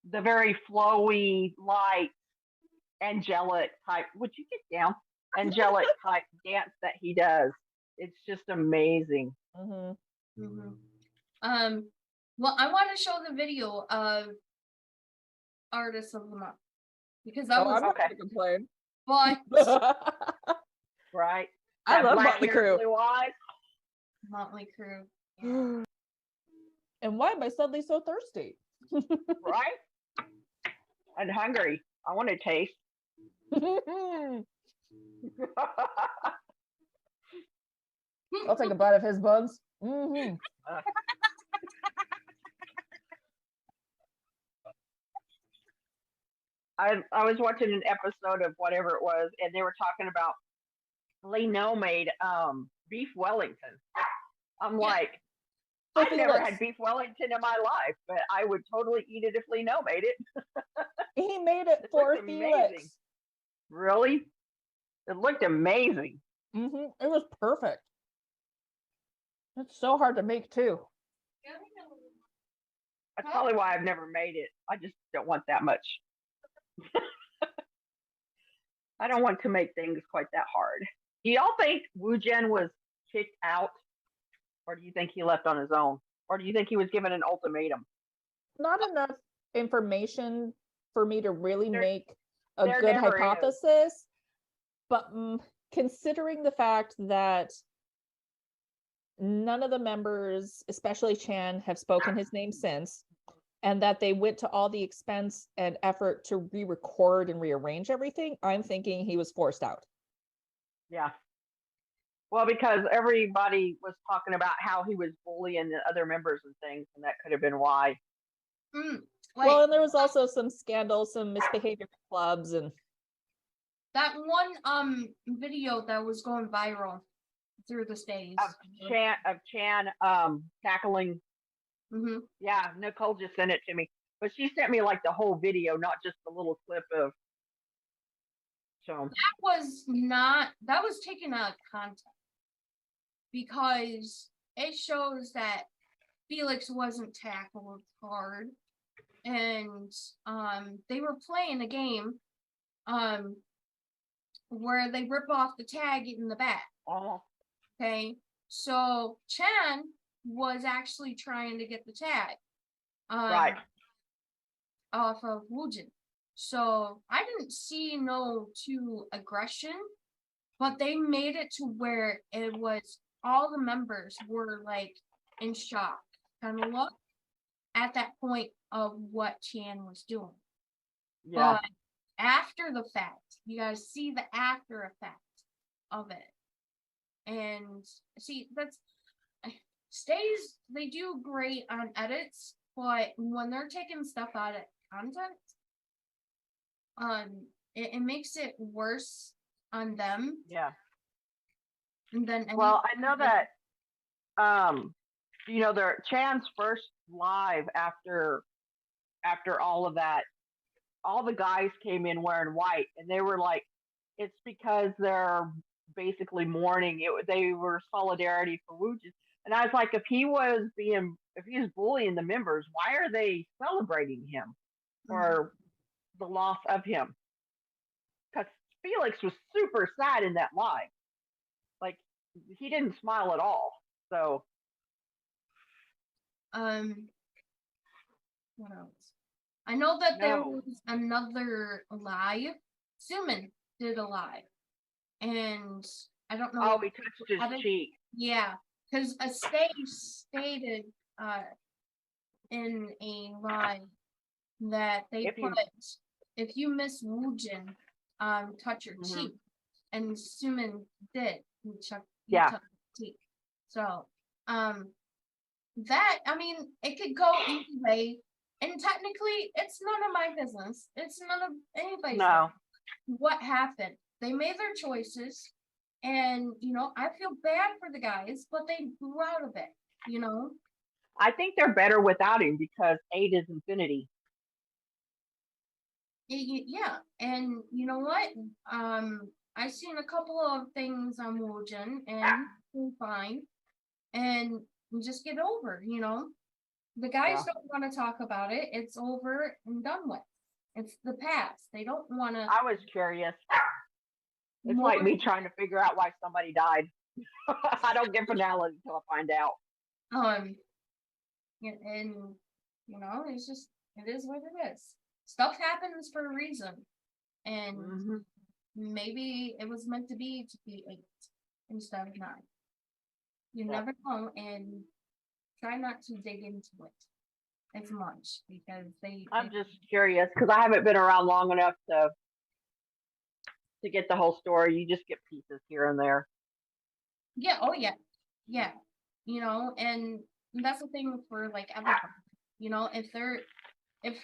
the very flowy, light, angelic type. Would you get down? Angelic type dance that he does. It's just amazing. Mhm. Well, I want to show the video of Artist of the Month because that Oh, was I'm not okay. gonna complain. but Right? I That love black Motley hair, Crue. blue eyes. Motley Crue. And why am I suddenly so thirsty? Right? And hungry. I want to taste. I'll take a bite of his buns. Mhm. I was watching an episode of whatever it was, and they were talking about Leno made beef Wellington. I'm Yeah. like, For I've never Felix. had beef Wellington in my life, but I would totally eat it if Leno made it. He made it It for looked amazing. Felix. Really? It looked amazing. It was perfect. It's so hard to make too. That's probably why I've never made it. I just don't want that much. I don't want to make things quite that hard. Do y'all think Wu Jen was kicked out, or do you think he left on his own, or do you think he was given an ultimatum? Not enough information for me to really There- make a there good never is. hypothesis. But considering the fact that none of the members, especially Chan, have spoken his name since, and that they went to all the expense and effort to re-record and rearrange everything, I'm thinking he was forced out. Yeah. Well, because everybody was talking about how he was bullying the other members and things, and that could have been why. Well, and there was also some scandal, some misbehavior in clubs, and that one video that was going viral through the stays. Of Chan tackling. Mm-hmm. Yeah, Nicole just sent it to me, but she sent me like the whole video, not just the little clip of. So That was taken out of context because it shows that Felix wasn't tackled hard, and they were playing a game where they rip off the tag in the back. oh, Okay, so Chan was actually trying to get the tag right. off of Woojin. So I didn't see no to aggression, but they made it to where it was all the members were like in shock, kind of look at that point of what Chan was doing. Yeah. But after the fact, you guys see the after effect of it. And see, that's stays, they do great on edits, but when they're taking stuff out of content, it makes it worse on them Yeah. than Well, I know that their Chan's first live after all of that, all the guys came in wearing white, and they were like, it's because they're basically mourning. They were solidarity for Wujin. And I was like, if he was bullying the members, why are they celebrating him or the loss of him? Because Felix was super sad in that live. Like, he didn't smile at all. So what else? I know that there No. was another live. Suman did a live, and I don't know. Oh, he touched his cheek. Yeah, because a stage stated in a live that they if you miss Woojin, touch your cheek, and Suman did. He touched the cheek. So that, I mean, it could go either way, and technically it's none of my business. It's none of anybody's business. What happened? They made their choices, and I feel bad for the guys, but they grew out of it. I think they're better without him because 8 is infinity. Yeah, and you know what? I've seen a couple of things on Woojin, and it's fine, and just get over. The guys don't want to talk about it. It's over and done with. It's the past. They don't want to. I was curious. It's like me trying to figure out why somebody died. I don't get finality until I find out. And it's just, it is what it is. Stuff happens for a reason, and maybe it was meant to be 8 instead of 9. You never know, and try not to dig into it as much because I'm just curious because I haven't been around long enough to get the whole story. You just get pieces here and there. Yeah. Oh yeah. Yeah. And that's the thing for like everybody. If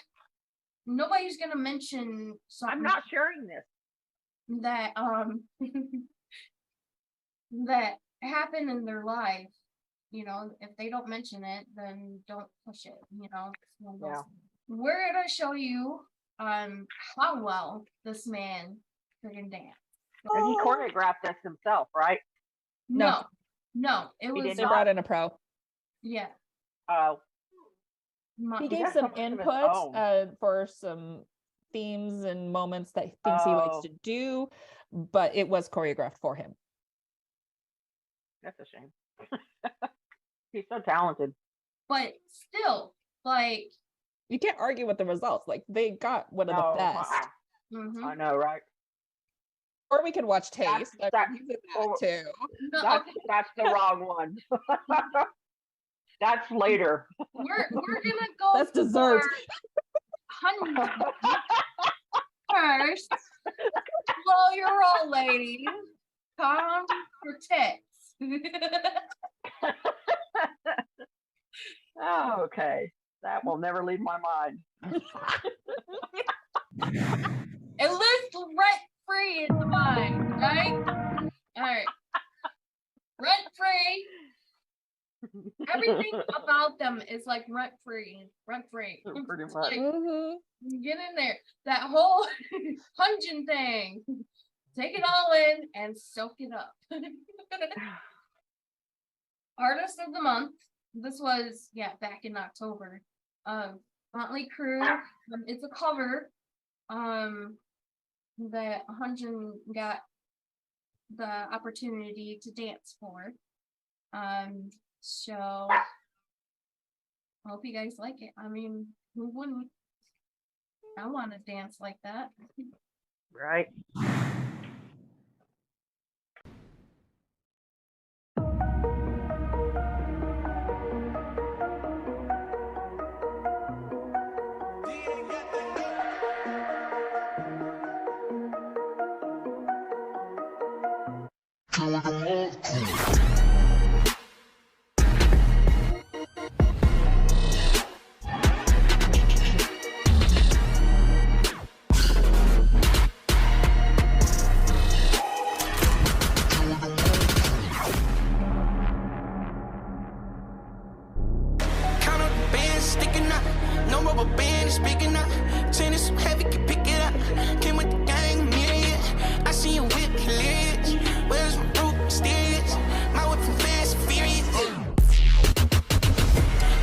nobody's gonna mention something, I'm not sharing this. That that happened in their life. If they don't mention it, then don't push it. Yeah. We're gonna show you how well this man freaking dance. And he choreographed this himself, right? No, it He was did they brought in a pro. yeah. Oh. He He gave got some so much of his input own. for some themes and moments that things he likes Oh. to do, but it was choreographed for him. That's a shame. He's so talented. But still, like, You can't argue with the results. Like they got one of the No, best. mhm. I know, right? Or we could watch Taste. I that- mean, he's in that oh, too. No, That's the wrong one. That's later. we're gonna go That's dessert. for first. Blow your roll, ladies. Calm for tits. Oh, okay. That will never leave my mind. It lives rent free in the mind, right? All right. Rent free. Everything about them is like rent free. Rent free. Pretty much. Like, Mhm. get in there. That whole pungent thing. Take it all in and soak it up. Artist of the month. This was back in October. Motley Crue. It's a cover. That Hunjin got the opportunity to dance for. So I hope you guys like it. I mean, who wouldn't? I want to dance like that. Right. Count up the bands sticking up. No rubber band is big enough. Tennis so heavy, can pick it up. Came with the gang, myriad. I see you whip hilarious. Where's my root mysterious? My whip from fast and furious.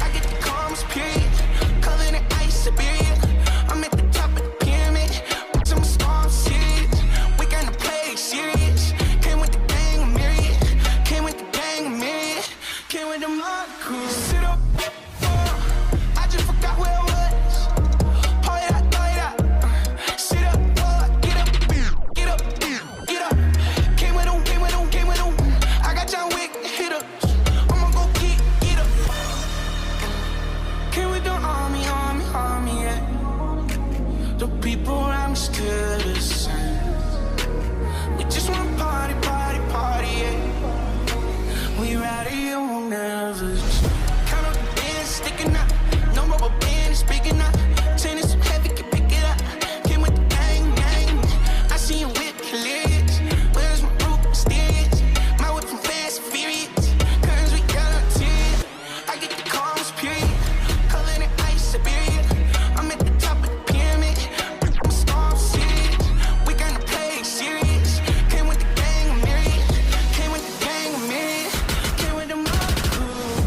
I get the calms, period. Covered in ice, Siberia. I'm at the top of the pyramid. Watch them storm serious. We gonna play serious. Came with the gang, myriad. Came with the gang, myriad. Came with the mob crew. Sit up. I just forgot where I was. Pour it out. Sit up, get up, get up, get up. Came with them. I got John Wick hit up. I'ma go get up. Came with the army, yeah. The people around me still the same. We just wanna party, yeah. We ride it, you won't never. Count up the bands sticking up. No rubber band is big enough. Tennis so heavy, can pick it up. Came with the gang. I see you whip hilarious. Where's my root mysterious? My whip from fast and furious. Curtains we guaranteed. I get the calms, period. Covered in ice, Siberia. I'm at the top of the pyramid. I'm storm serious. We gonna play serious. Came with the gang, myriad. Came with the gang, myriad. Came with the mob crew.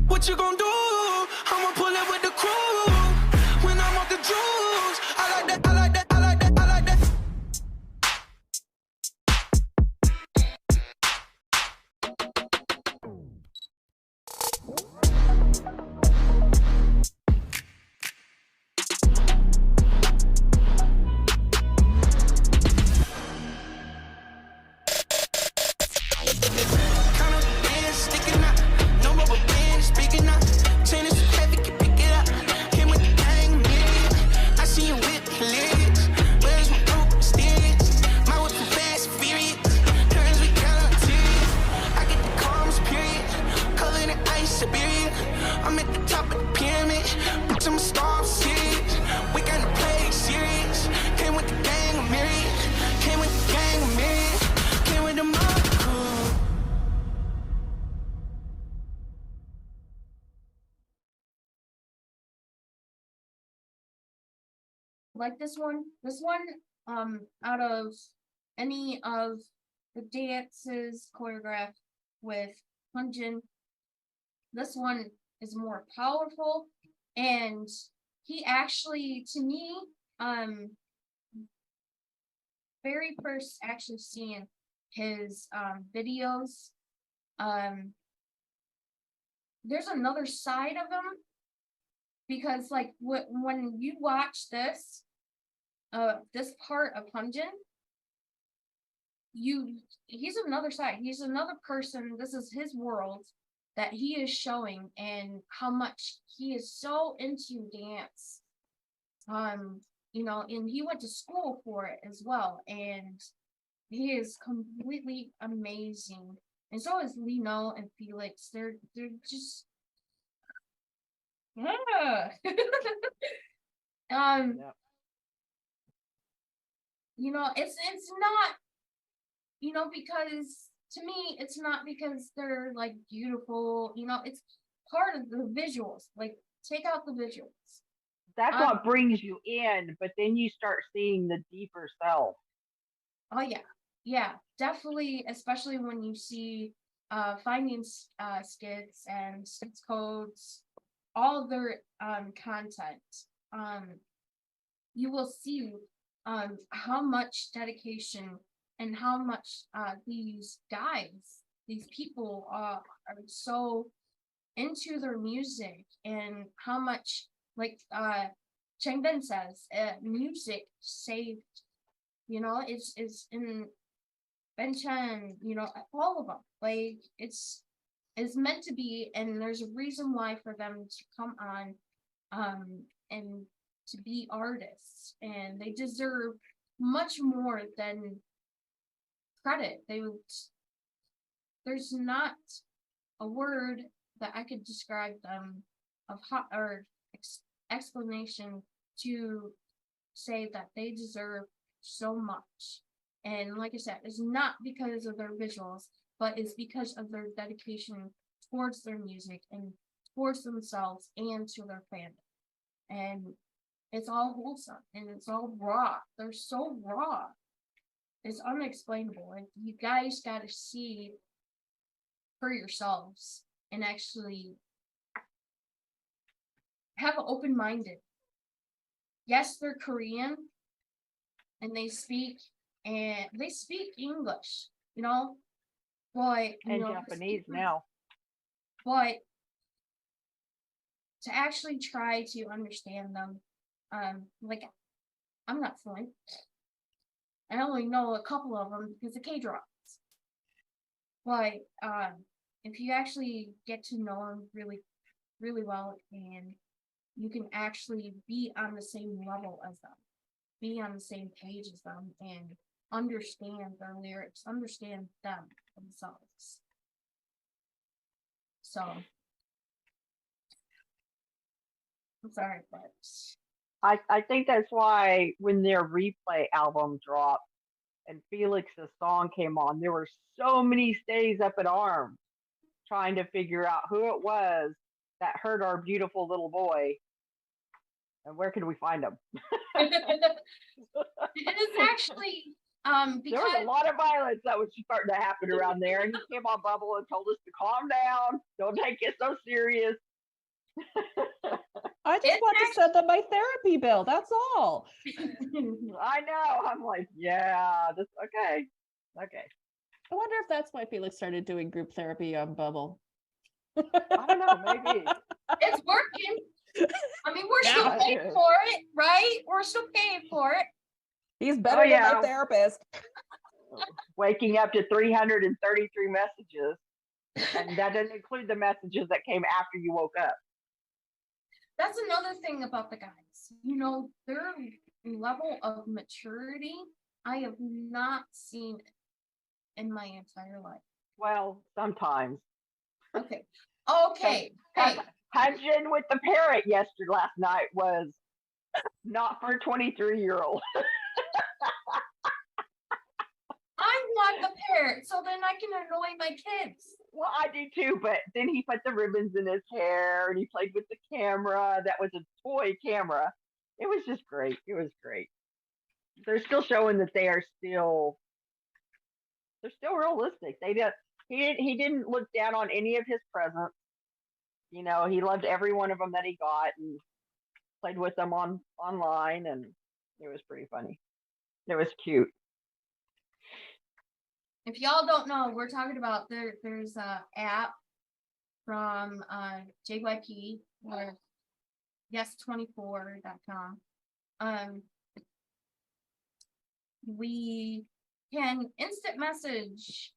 What you gon' do? I'ma pull up with the crew. When I'm off the juice, I like that. Count up the bands sticking up. No rubber band is big enough. Tennis so heavy, can pick it up. Came with the gang, myriad. I see you whip hilarious. Where's my root mysterious? My whip from fast and furious. Curtains we guaranteed. I get the calms, period. Covered in ice, Siberia. I'm at the top of the pyramid. Bitch, I'm a storm serious. We gonna play serious. Came with the gang, myriad. Came with the gang, myriad. Came with the mob crew. Like this one. This one, out of any of the dances choreographed with Hunjin, this one is more powerful, and he actually, to me, very first actually seeing his videos, there's another side of him, because like when you watch this part of Hunjin, he's another side, he's another person, this is his world that he is showing, and how much he is so into dance. And he went to school for it as well, and he is completely amazing. And so is Lino and Felix. They're just yeah. Yeah. It's not, because to me it's not because they're like beautiful, it's part of the visuals. Like, take out the visuals. That's what brings you in, but then you start seeing the deeper self. Oh yeah, definitely, especially when you see finding skits and skits codes, all of their content. You will see how much dedication and how much these people are so into their music, and how much, like Changbin says, music saved. It's in Ben Chen, all of them. Like, it's meant to be, and there's a reason why for them to come on, and to be artists, and they deserve much more than credit. There's not a word that I could describe them of hot or explanation to say that they deserve so much. And like I said, it's not because of their visuals, but it's because of their dedication towards their music and towards themselves and to their fandom. And it's all wholesome and it's all raw. They're so raw. It's unexplainable. And you guys gotta see for yourselves and actually have an open-minded. Yes, they're Korean and they speak English, but Japanese now. But to actually try to understand them, like, I'm not fluent. I only know a couple of them because of K-dramas. But if you actually get to know them really, really well, and you can actually be on the same level as them, be on the same page as them, and understand their lyrics, understand them themselves. So, I'm sorry, but I think that's why when their replay album dropped and Felix's song came on, there were so many stays up in arms trying to figure out who it was that hurt our beautiful little boy and where could we find him. it is actually There because was a lot of violence that was starting to happen around there, and he came on Bubble and told us to calm down, don't take it so serious. I just It's want to send them my therapy bill. That's all. I know. I'm like, yeah, this okay. I wonder if that's why Felix started doing group therapy on Bubble. I don't know, maybe. it's working. I mean, we're still Yeah. paying for it, right? We're still paying for it. He's better than yeah. my therapist. Waking up to 333 messages, and that doesn't include the messages that came after you woke up. That's another thing about the guys. Their level of maturity, I have not seen in my entire life. Well, sometimes. Okay. Hey. Hunjin with the parrot last night was not for 23-year-old. I want the parrot so then I can annoy my kids. Well, I do too, but then he put the ribbons in his hair and he played with the camera. That was a toy camera. It was just great. It was great. They're still showing that they're still realistic. He didn't look down on any of his presents. He loved every one of them that he got and played with them online, and it was pretty funny. It was cute. If y'all don't know, we're talking about there's a app from JYP or yes24.com. We can instant message,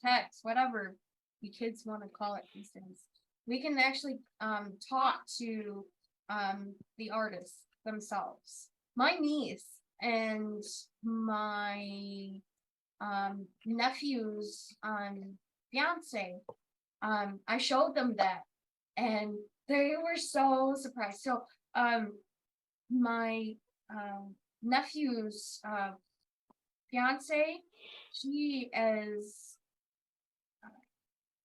text, whatever you kids want to call it these days. We can actually talk to the artists themselves. My niece and my nephew's fiance, I showed them that and they were so surprised. So my nephew's fiance, she is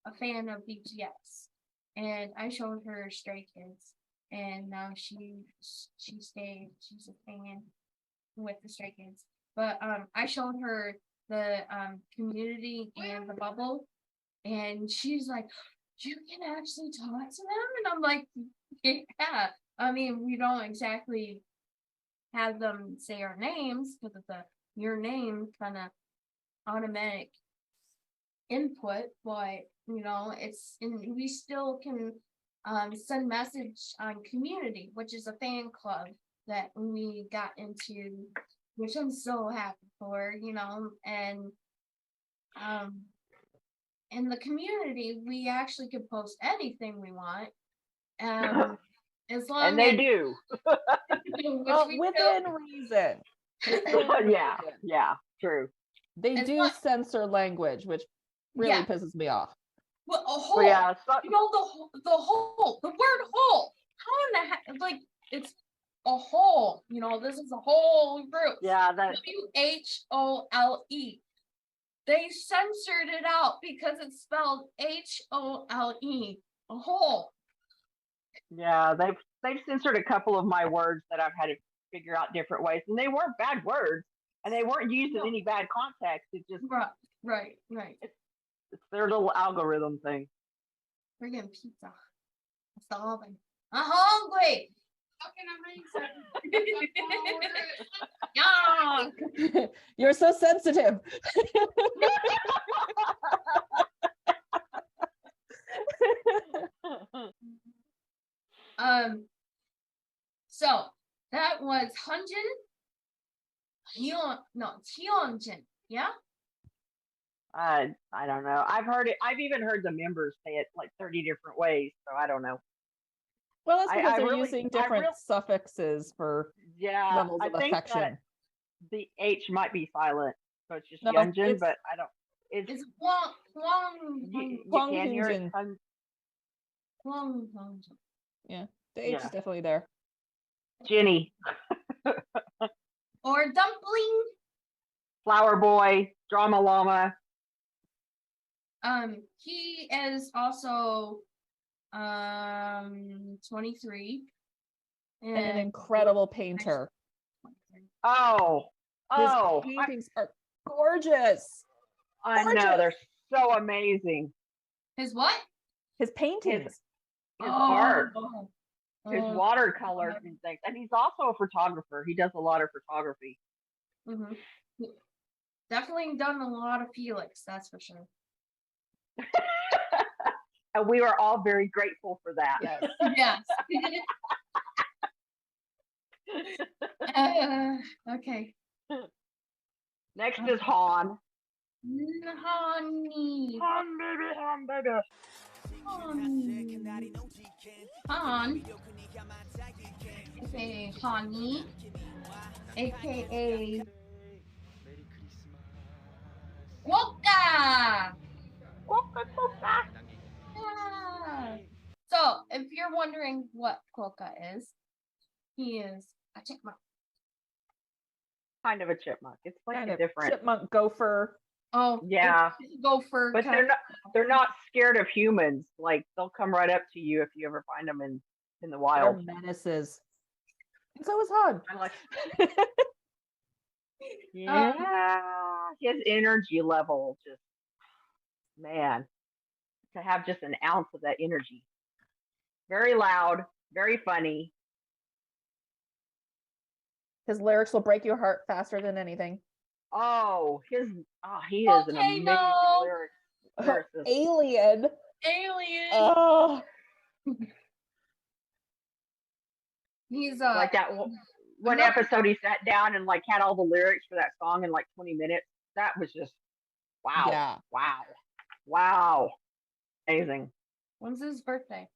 a fan of BTS, and I showed her Stray Kids, and now she's a fan with the Stray Kids. But I showed her the Community and the Bubble, and she's like, you can actually talk to them? And I'm like, yeah. I mean, we don't exactly have them say our names because of your name kind of automatic input, but we still can send message on Community, which is a fan club that we got into, which I'm so happy for, and in the Community we actually can post anything we want, as long And they as do. Well, within reason. Yeah, true. They do censor language, which really pisses me off. Well, a whole, the word whole. How in the heck, like, it's a whole, this is a whole group. Yeah, that's WHOLE. They censored it out because it's spelled HOLE, a whole. Yeah, they've censored a couple of my words that I've had to figure out different ways, and they weren't bad words, and they weren't used in any bad context. It just right. It's their little algorithm thing. We're getting pizza. That's the oven. I'm hungry. Yeah. You're so sensitive. So that was Hyunjin, yeah? I don't know. I've heard it. I've even heard the members say it like 30 different ways. So I don't know. Well, that's because they're using different suffixes for levels of affection. The H might be silent, so it's just No, Hyunjin, but I don't. It's Huang. You can hear it. Yeah, the H is definitely there. Jenny. Or Dumpling. Flower Boy, Drama Llama. He is also 23. And an incredible painter. Oh. His paintings are gorgeous. I know, they're so amazing. His what? His paintings. His art. His watercolors and things. And he's also a photographer. He does a lot of photography. Mm-hmm. Definitely done a lot of Felix, that's for sure. And we were all very grateful for that. Yes. Okay. Next is Han. Honey. Han baby. Han. Okay, Honey. AKA Quokka. Yeah. So, if you're wondering what Quokka is, he is a chipmunk. Kind of a chipmunk. It's like Kind a of different chipmunk gopher. Oh, yeah. Gopher. But they're not scared of humans. Like they'll come right up to you if you ever find them in the wild. They're menaces. And so is Han. I'm like, yeah, his energy level just, man, to have just an ounce of that energy. Very loud, very funny. His lyrics will break your heart faster than anything. Oh, he is an amazing Volcano! lyricist. Alien. Alien. Oh, He's Like that one episode he sat down and like had all the lyrics for that song in like 20 minutes. That was just wow. yeah. Wow. Amazing. When's his birthday?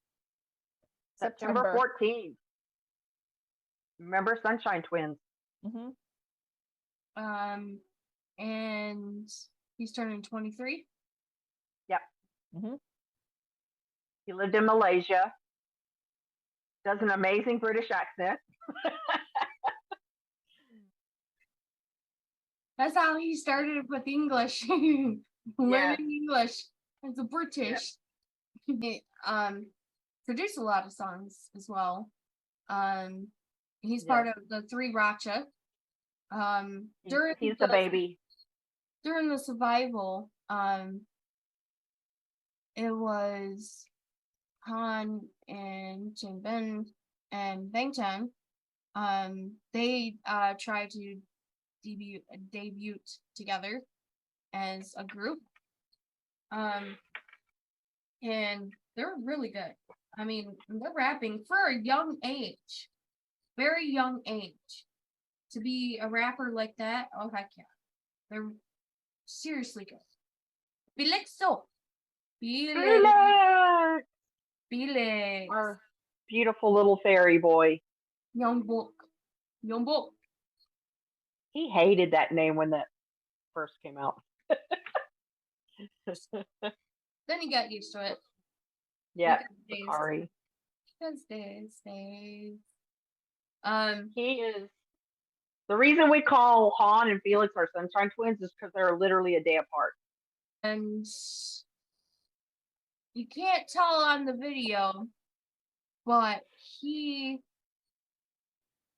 September 14th. Remember Sunshine Twins? Mm-hmm. And he's turning 23. Yep. Mm-hmm. He lived in Malaysia. Does an amazing British accent. That's how he started with English. Learning English as a British. He produced a lot of songs as well. He's part of the LadyRacha. He's the baby. During the survival, it was Han and Jinbin and Bang Chan. They tried to debut together as a group. And they're really good. I mean, they're rapping for a young age, very young age, to be a rapper like that. Oh heck yeah, they're seriously good. Felix. Our beautiful little fairy boy. Young book. He hated that name when that first came out. Then he got used to it. Yeah, Days. sorry. Days. He is the reason we call Han and Felix our Sunshine Twins is because they're literally a day apart. And you can't tell on the video, but he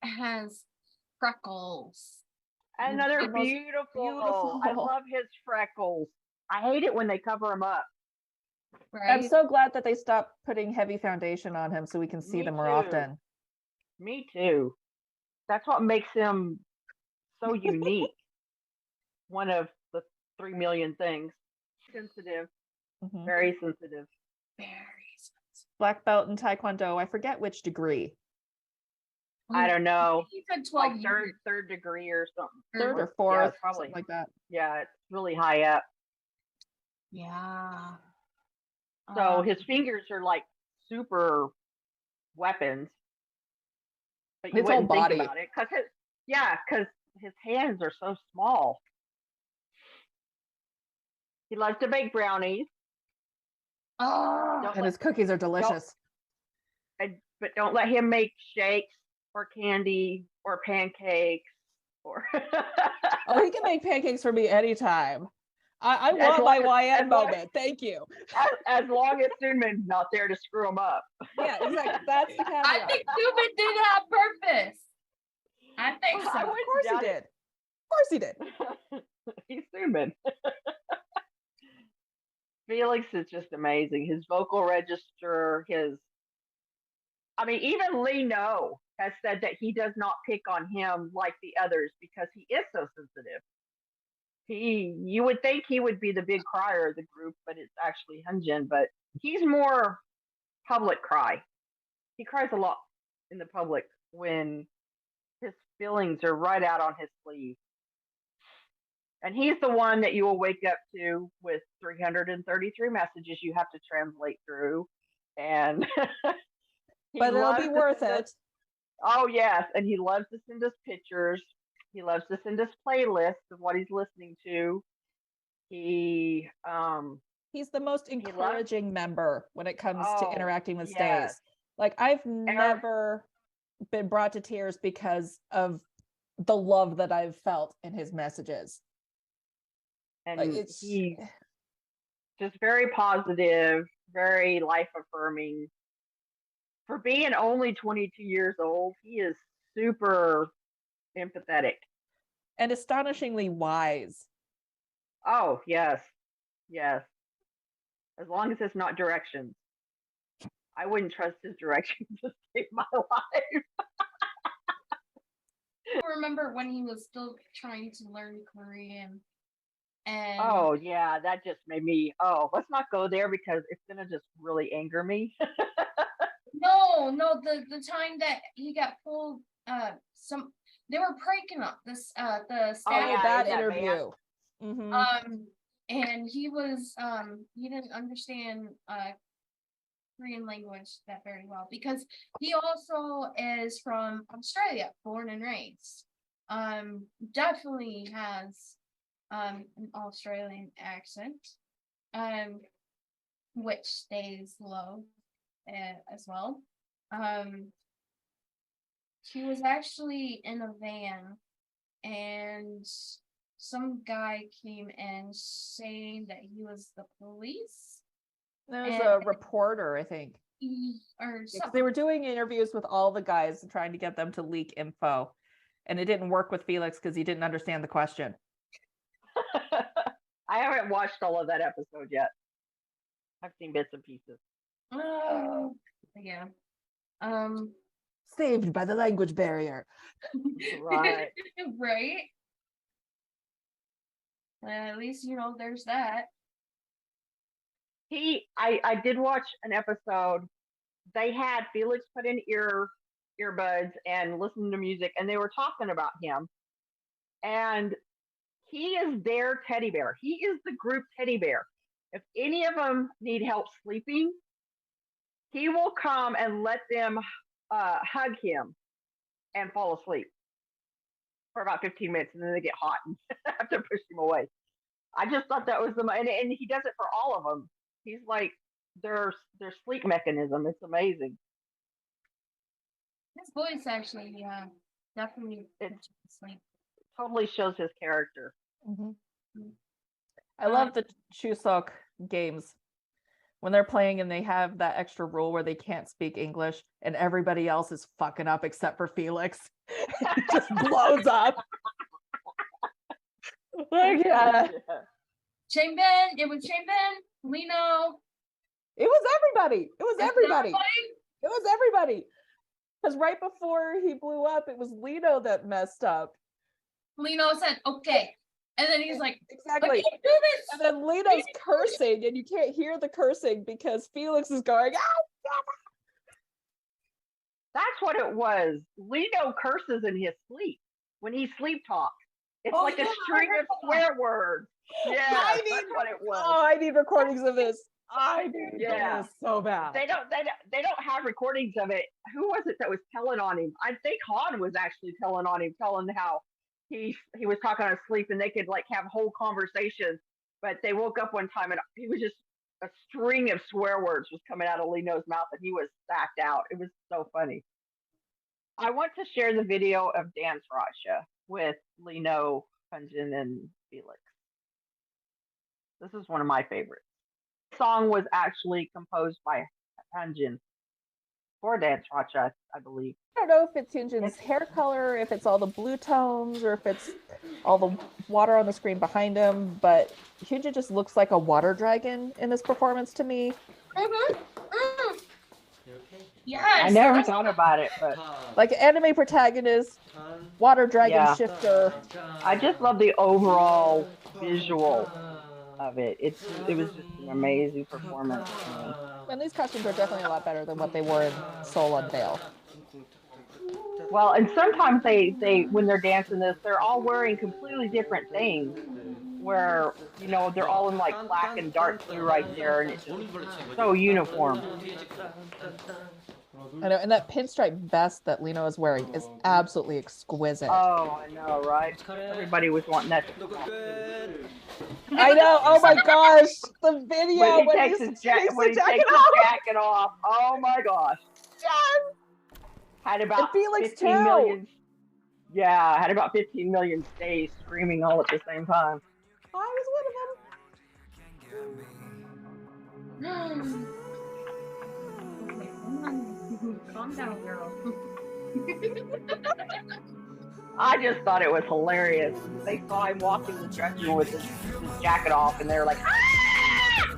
has freckles. And they're beautiful. I love his freckles. I hate it when they cover him up. Right? I'm so glad that they stopped putting heavy foundation on him so we can see them more often. Me too. That's what makes him so unique. One of the 3 million things. Sensitive. Mm-hmm. Very sensitive. Black belt in Taekwondo. I forget which degree. I don't know. He said 12 like years. third degree or something. Third or fourth, yeah, probably something like that. Yeah, it's really high up. Yeah. So his fingers are like super weapons. But you his whole wouldn't think body. about it because his hands are so small. He loves to bake brownies. Oh, and his cookies are delicious. But don't let him make shakes or candy or pancakes or. Oh, he can make pancakes for me anytime. I want my YN moment. Thank you. As long as Sunmin's not there to screw him up. Yeah, exactly. That's the caveat. I think Subin did it on purpose. I think so. Of course he did. Of course he did. He's Sunmin. Felix is just amazing. His vocal register, even Lee No has said that he does not pick on him like the others because he is so sensitive. You would think he would be the big crier of the group, but it's actually Hyunjin. But he's more public cry. He cries a lot in the public when his feelings are right out on his sleeve. And he's the one that you will wake up to with 333 messages you have to translate through. And but it'll be worth it. Oh, yes. And he loves to send us pictures. He loves to send us playlists of what he's listening to. He's the most encouraging member when it comes to interacting with stays. Like, I've never been brought to tears because of the love that I've felt in his messages. And like, he's just very positive, very life affirming. For being only 22 years old, he is super empathetic. And astonishingly wise. Oh, yes. Yes. As long as it's not directions. I wouldn't trust his directions to save my life. I remember when he was still trying to learn Korean. And Oh yeah, that just made me. Oh, let's not go there because it's gonna just really anger me. no, the time that he got pulled, they were pranking up the staff. yeah, that in that interview. And he didn't understand Korean language that very well because he also is from Australia, born and raised. Definitely has an Australian accent, which stays low as well. He was actually in a van and some guy came in saying that he was the police. There's a reporter, I think. Or Because something. they were doing interviews with all the guys and trying to get them to leak info. And it didn't work with Felix because he didn't understand the question. I haven't watched all of that episode yet. I've seen bits and pieces. Oh, yeah. Saved by the language barrier. Right. Right. At least there's that. I did watch an episode. They had Felix put in earbuds and listen to music, and they were talking about him. And he is their teddy bear. He is the group teddy bear. If any of them need help sleeping, he will come and let them hug him and fall asleep for about 15 minutes, and then they get hot and have to push him away. I just thought that was and he does it for all of them. He's like their sleep mechanism. It's amazing. His voice actually, definitely puts you to sleep. Totally shows his character. I love the Chuseok games when they're playing and they have that extra rule where they can't speak English and everybody else is fucking up except for Felix. He just blows up. Like, Changbin, it was Changbin, Lino. It was everybody. It was everybody. Everybody? It was everybody. Because right before he blew up, it was Lino that messed up. Lino said, okay. And then he's like, Exactly. I can't do this. And then Lino's cursing, and you can't hear the cursing because Felix is going, ah! That's what it was. Lino curses in his sleep when he sleep talks. It's like a string of swear words. Yeah, that's what it was. Oh, I need recordings of this. I need this so bad. They don't have recordings of it. Who was it that was telling on him? I think Han was actually telling on him, telling how he was talking on his sleep and they could like have whole conversations. But they woke up one time and he was just a string of swear words was coming out of Lino's mouth and he was sacked out. It was so funny. I want to share the video of LadyRacha with Lino, Hyunjin, and Felix. This is one of my favorites. The song was actually composed by Hyunjin for LadyRacha, I believe. I don't know if it's Hyunjin's hair color, if it's all the blue tones, or if it's all the water on the screen behind him, but Hyunjin just looks like a water dragon in this performance to me. Yes. I never thought about it, but like anime protagonist, water dragon shifter. I just love the overall visual of it. It was just an amazing performance. And these costumes are definitely a lot better than what they were in Seoul Unveiled. Well, and sometimes they when they're dancing this, they're all wearing completely different things. Where they're all in like black and dark blue right there, and it's just so uniform. I know, and that pinstripe vest that Lino is wearing is absolutely exquisite. Oh, I know, right? Everybody was wanting that. I know. Oh my gosh, the video when he takes his jacket off. Oh my gosh. Yes. Had about Felix 15 million. Yeah, had about 15 million stays screaming all at the same time. I was one of them. Calm down, girl. I just thought it was hilarious. They saw him walking the stretcher with his jacket off, and they were like, "Ah!"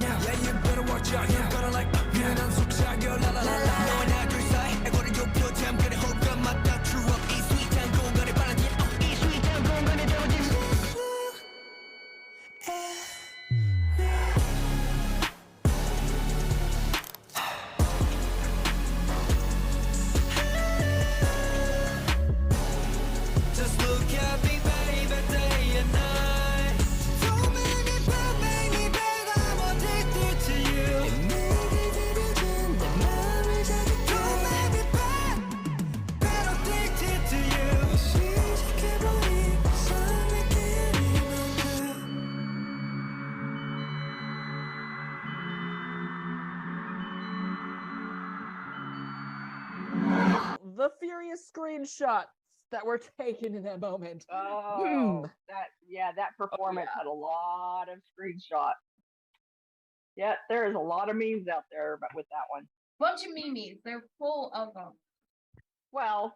Yeah, you better watch out. You better like 미안한 속삭여 라라라라. 너와 나둘 사이 애고를 좁혀 잠깐의 호흡과 맞다 추억 이 스윗한 공간에 빨라진 이 스윗한 공간에 담아진 Just look at me baby day and night So many bad make me bad I'm addicted to you 내게 들려준 내 맘을 자극해 Don't make me bad Bad addicted to you 시작해버린 설레게 하는 The furious screenshots that were taken in that moment. Oh, that performance had a lot of screenshots. Yeah, there is a lot of memes out there, but with that one. Bunch of memes. They're full of them. Well,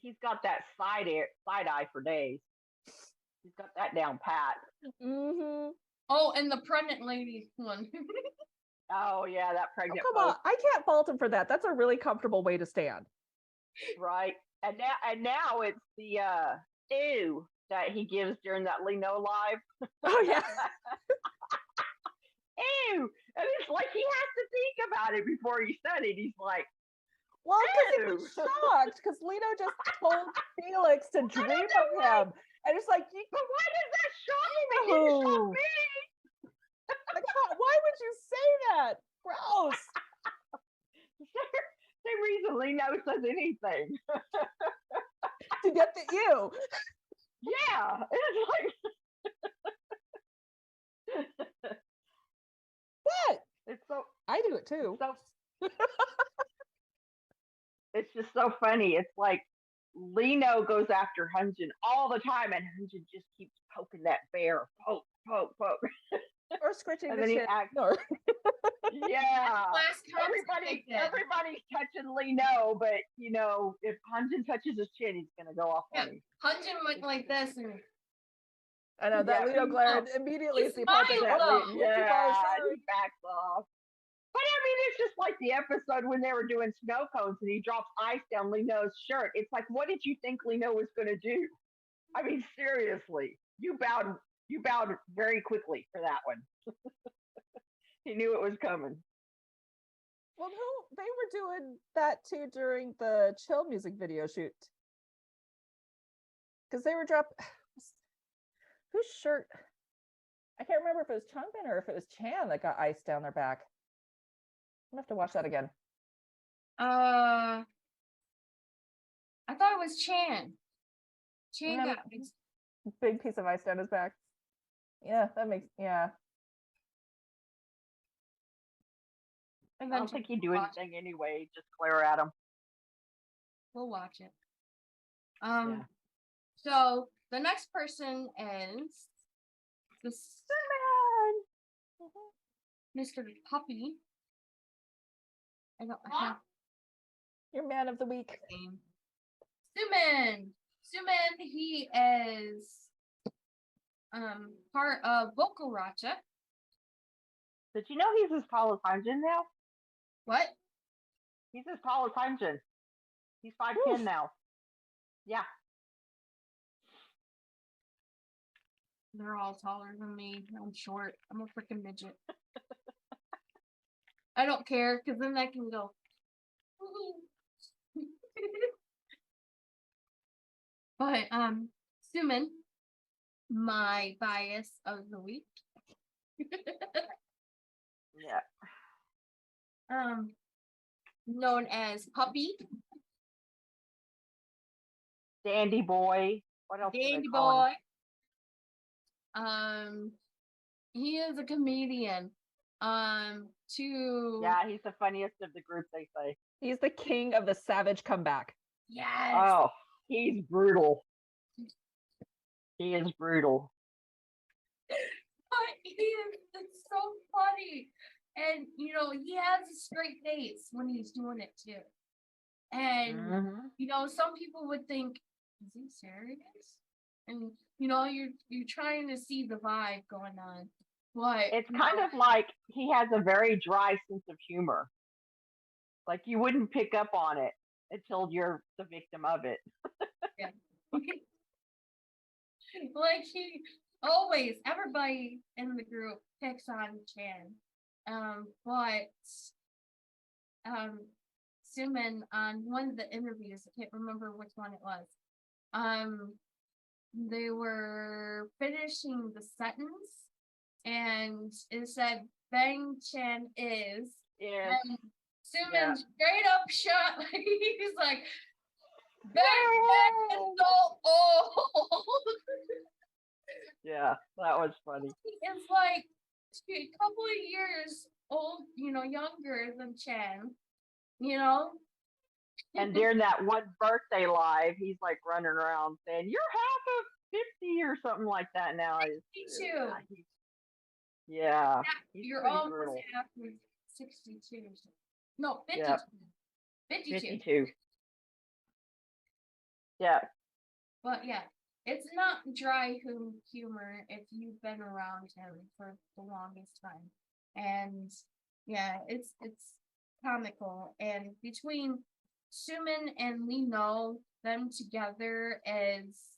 he's got that side eye for days. He's got that down pat. Mm-hmm. Oh, and the pregnant lady one. Oh yeah, that pregnant Come on, post, I can't fault him for that. That's a really comfortable way to stand. right? And now it's the ew that he gives during that Lino live. Oh yeah. Ew, and it's like he has to think about it before he said it. He's like, Well, because he was Ew. shocked because Lino just told Felix to dream of him. And it's like, but why does that shock me? It didn't shock No. me. like, why would you say that? Gross. Same reason Lino says anything. To get the ew. Yeah, it's like What? it's so I do it too. it's just so funny. It's like Lino goes after Hunjin all the time, and Hunjin just keeps poking that bear, poke. Or scratching And the then he shit. acts- Or Last Yeah, comment they did. everybody's touching Lino, but you know, if Hunjin touches his chin, he's gonna go off Yeah. on him. Hunjin went like this and I know that Yeah. Lino glared immediately He at the apology. smiled, Oh, though. Yeah, he backs off. But I mean, it's just like the episode when they were doing snow cones and he drops ice down Lino's shirt. It's like, what did you think Lino was going to do? I mean, seriously, you bowed very quickly for that one. He knew it was coming. Well, they were doing that too during the chill music video shoot. Because they were whose shirt? I can't remember if it was Changbin or if it was Chan that got ice down their back. I'm gonna have to watch that again. I thought it was Chan. Chan Yeah. got Big piece of ice down his back. Yeah, yeah. I don't think he'd do anything anyway. Just glare at him. We'll watch it. Yeah. So the next person is the Mr. Puppy. I have Your man of the week. his name. Suman, he is part of LadyRacha. Did you know he's as tall as Hanjin now? What? He's as tall as Hanjin. He's 5'10" Oof. now. Yeah. They're all taller than me. I'm short. I'm a freaking midget. I don't care, because then I can go. But Suman, my bias of the week. Yeah. Known as Puppy, Dandy boy. What else? do they Dandy call him? boy. He is a comedian. Yeah, he's the funniest of the group, they say. He's the king of the savage comeback. Yes. Oh, he's brutal. He is brutal. But it's so funny. And you know, he has a straight face when he's doing it too. And Mhm. you know, some people would think, is he serious? And you know, you're trying to see the vibe going on But It's kind of like he has a very dry sense of humor. Like you wouldn't pick up on it until you're the victim of it. yeah. Like he always, everybody in the group picks on Chan. But Suman on one of the interviews, I can't remember which one it was. They were finishing the sentence, and it said Bang Chan is, Yeah. and Suman straight up shot. He's like, Bang Chan is so old. Yeah, that was funny. It's like a couple of years old, younger than Chan, you know? And during that one birthday live, he's like running around saying, "You're half of 50 or something like that now." 62. Yeah, he's You're pretty almost brutal. half of 62. No, 52. Yep. 52. 52. Yeah. But yeah, it's not dry humor if you've been around him for the longest time. And yeah, it's comical. And between Suman and Lee Know, them together as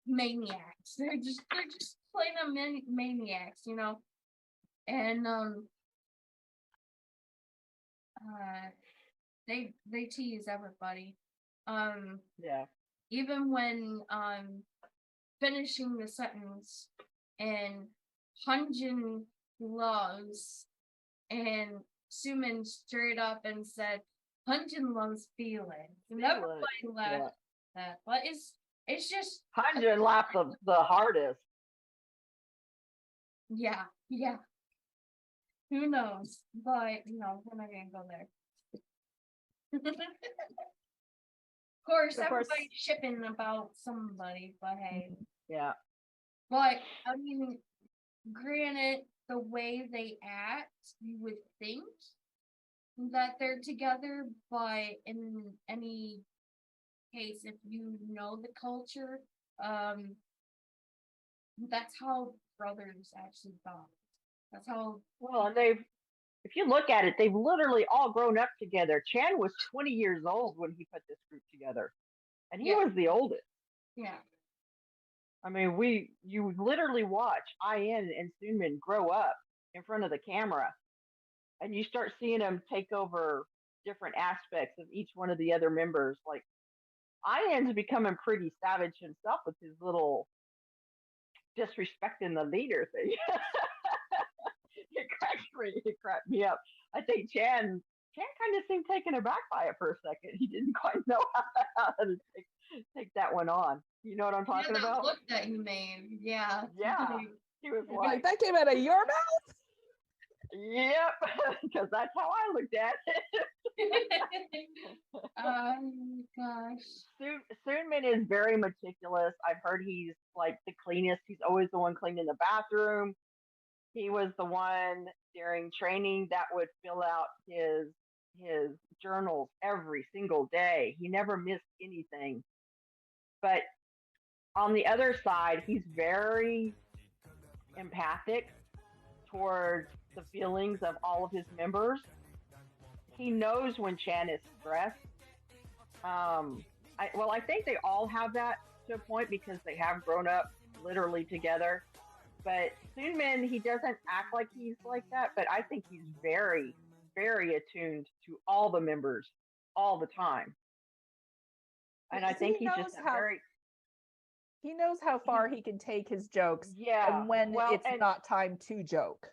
maniacs. They're just plain on maniacs, And they tease everybody. Yeah. Even when finishing the sentence and Hunjin loves, and Suman straight up and said Hunjin loves feelings, and everybody laughed at that. But it's just Hunjin laughed the hardest. yeah. Who knows? But we're not gonna go there. Of course, everybody's shipping about somebody, but hey. Yeah. But I mean, granted, the way they act, you would think that they're together, but in any case, if you know the culture, that's how brothers actually bond. That's how. Well, and if you look at it, they've literally all grown up together. Chan was 20 years old when he put this group together, and he was the oldest. Yeah. I mean, you literally watch Ian and Sunmin grow up in front of the camera, and you start seeing them take over different aspects of each one of the other members. Like Ian's becoming pretty savage himself with his little disrespecting the leader thing. It cracked me up. I think Chan kind of seemed taken aback by it for a second. He didn't quite know how to take that one on. You know what I'm talking that about? Look that you made. Yeah. Yeah. He was like that came out of your mouth? Yep, because that's how I looked at it. Gosh. Sunmin is very meticulous. I've heard he's like the cleanest. He's always the one cleaning the bathroom. He was the one during training that would fill out his journals every single day. He never missed anything. But on the other side, he's very empathic towards the feelings of all of his members. He knows when Chan is stressed. I think they all have that to a point because they have grown up literally together. But Sunmin, he doesn't act like he's like that, but I think he's very, very attuned to all the members all the time. And I think he's just very... He knows how far he can take his jokes, and when it's not time to joke.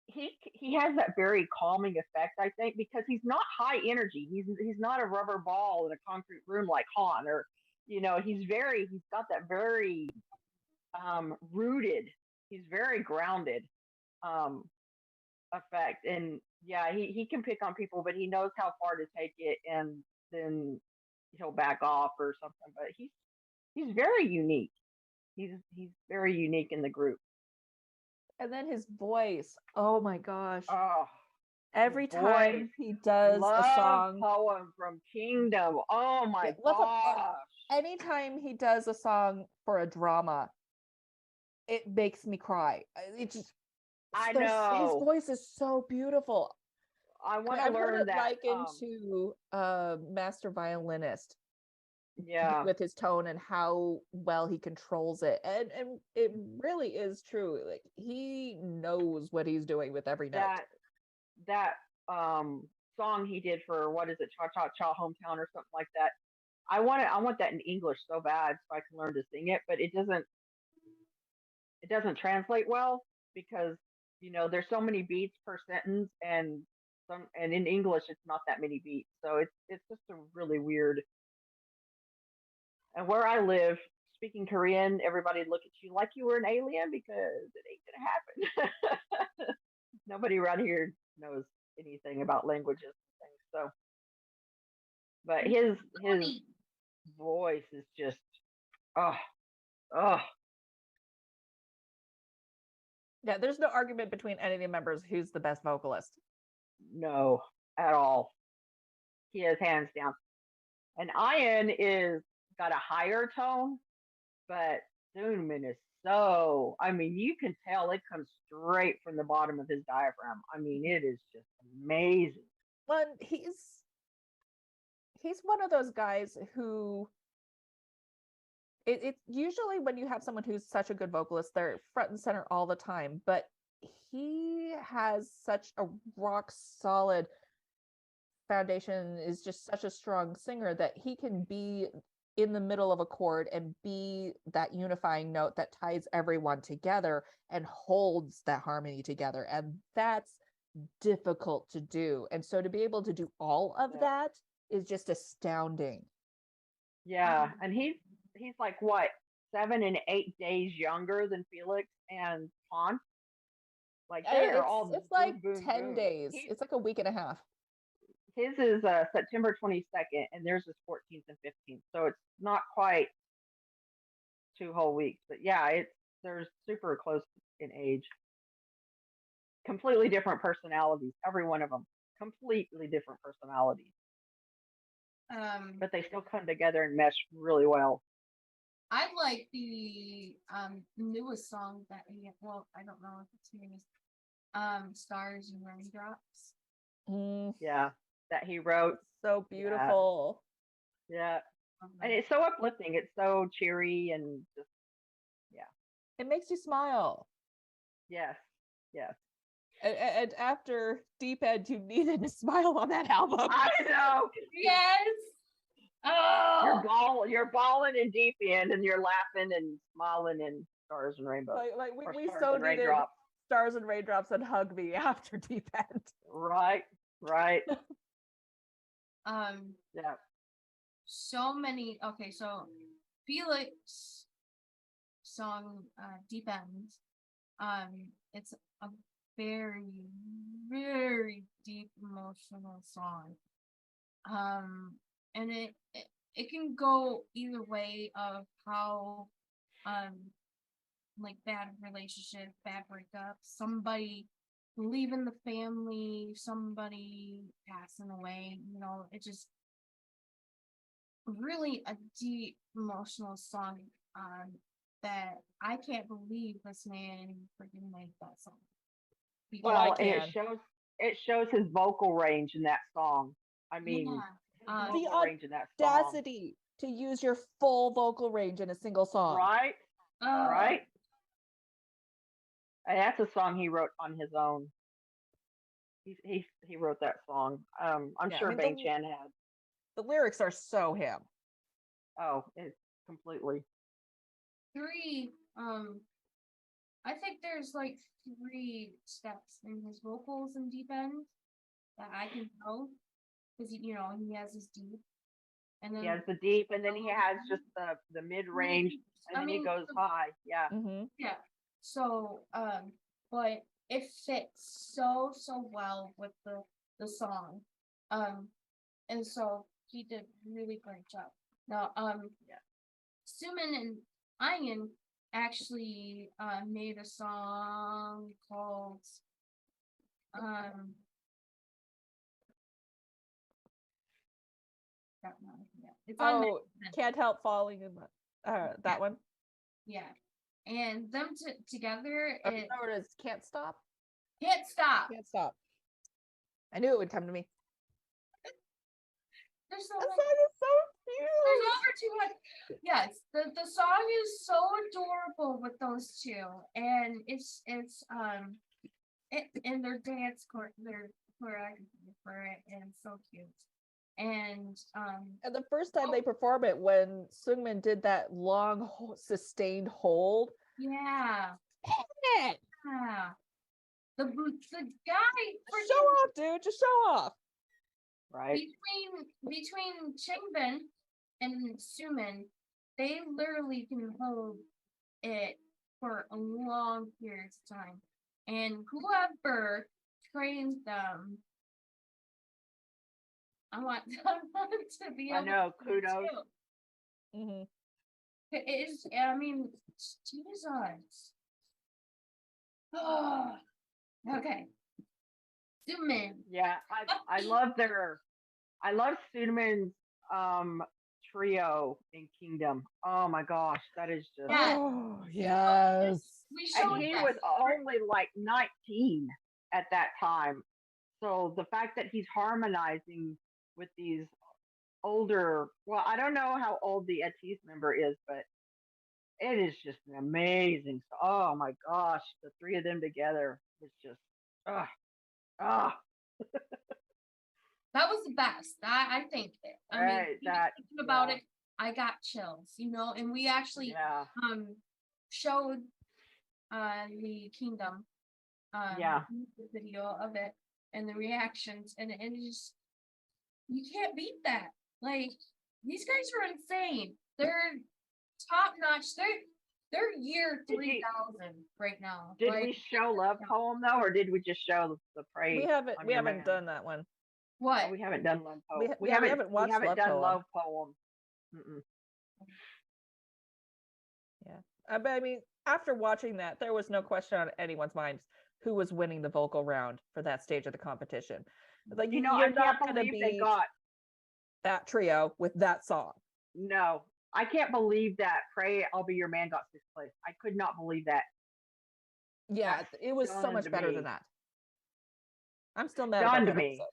He has that very calming effect, I think, because he's not high energy. He's not a rubber ball in a concrete room like Han, or he's got that very rooted. He's very grounded effect, and yeah, he can pick on people, but he knows how far to take it, and then he'll back off or something. But he's very unique. He's very unique in the group. And then his voice. Oh my gosh. Oh, every time he does a song. Poem from Kingdom. Oh my gosh. Anytime he does a song for a drama, it makes me cry. It just I his know. voice is so beautiful. I want to I've heard learn it that. likened to a master violinist Yeah, with his tone and how well he controls it. And it really is true. Like he knows what he's doing with every note. that song he did for, what is it, Cha Cha Cha Hometown or something like that. I want that in English so bad so I can learn to sing it, but it doesn't translate well because there's so many beats per sentence, and in English it's not that many beats, so it's just a really weird. And where I live, speaking Korean, everybody look at you like you were an alien because it ain't gonna happen. Nobody around here knows anything about languages and things, so. But his Funny. voice is just, oh, oh, Yeah, there's no argument between any of the members who's the best vocalist. no, at all. He is hands down. And Ian is got a higher tone, but Zoonman is so. I mean, you can tell it comes straight from the bottom of his diaphragm. I mean, it is just amazing. Well, he's one of those guys who it's usually when you have someone who's such a good vocalist, they're front and center all the time, but he has such a rock solid foundation, is just such a strong singer that he can be in the middle of a chord and be that unifying note that ties everyone together and holds that harmony together, and that's difficult to do. And so to be able to do all of that is just astounding. Yeah, and he's like what, 7 and 8 days younger than Felix and Pon. Like they're all. It's like boom, boom, 10 boom. days. It's like a week and a half. His is September 22nd, and theirs is 14th and 15th. So it's not quite 2 whole weeks, but yeah, they're super close in age. Completely different personalities, every one of them. Completely different personalities. But they still come together and mesh really well. I like the newest song that he, well, I don't know if it's newest, Stars and Raindrops. Yeah, that he wrote. So beautiful. Yeah. And it's so uplifting. It's so cheery and just, yeah. It makes you smile. Yes. Yes. And after Deep End, you needed to smile on that album. I know. Yes. Oh, You're bawling in Deep End, and you're laughing and smiling in Stars and Rainbows. Like we Stars so and needed Raindrops. Stars and Raindrops and Hug Me after Deep End. Right. Yeah. So many. Okay, so Felix song Deep End. It's a very, very deep emotional song. And it can go either way of how like bad relationship, bad breakup, somebody leaving the family, somebody passing away, it just really a deep emotional song that I can't believe this man freaking made that song. Well, and it shows his vocal range in that song. I mean, yeah. The range in that song. audacity to use your full vocal range in a single song. Right. Right. And that's a song he wrote on his own. He wrote that song. I'm sure Bang Chan had. The lyrics are so him. Oh, it's completely. I think there's like 3 steps in his vocals in Deep End that I can know, because he has his deep, and then he has the deep, and then he has just the mid range, and then he goes high. Yeah. Mm-hmm. Yeah. So, but it fits so well with the song, and so he did really great job. Now, Suman and Ian actually made a song called it's on Can't Help Falling in Love. That one. Yeah, and them together, Oh, it no, it is Can't Stop. can't stop. Can't Stop. I knew it would come to me. There's so That many. song is so There's cute. over 200. Yes, the song is so adorable with those two, and it's and their dance their choreography for it, and it's so cute. And And the first time they perform it, when Sungmin did that long sustained hold, yeah, yeah, yeah. The guy just show off, dude. Just show off. Right. between Changbin and Sumin, they literally can hold it for a long period of time. And whoever trains them, I want them to be I able know. to do it Kudos. too. Mm-hmm. It is, I mean, Jesus. Oh, okay. Sumin. Yeah, I love Sudaman's trio in Kingdom. Oh my gosh, that is just Yeah. Oh, yes. We and showed he this. was only like 19 at that time. So the fact that he's harmonizing with these older, well, I don't know how old the Atis member is, but it is just an amazing. Oh my gosh, the three of them together was just, ah, ah. That was the best. I think. I mean, Right, even that, thinking about yeah. it, I got chills, and we actually Yeah, showed the Kingdom yeah. the video of it and the reactions, and it just, you can't beat that. Like, these guys are insane. They're top notch. They're year Did you- 3000 right now. Did Like, we show Love Poem though, or did we just show the praise? We haven't on your man? done that one. what? Oh, we haven't done Love Poem. We haven't watched Love done Poem. Love Poem. Mm-mm. Yeah. But I mean, after watching that, there was no question on anyone's minds who was winning the vocal round for that stage of the competition. Like, I you're can't not going to believe they beat got. that trio with that song. No, I can't believe that Pray I'll Be Your Man got 6th place. I could not believe that. Yeah, That's it was so stunned much better me. than that. I'm still mad about Stunned that me. episode.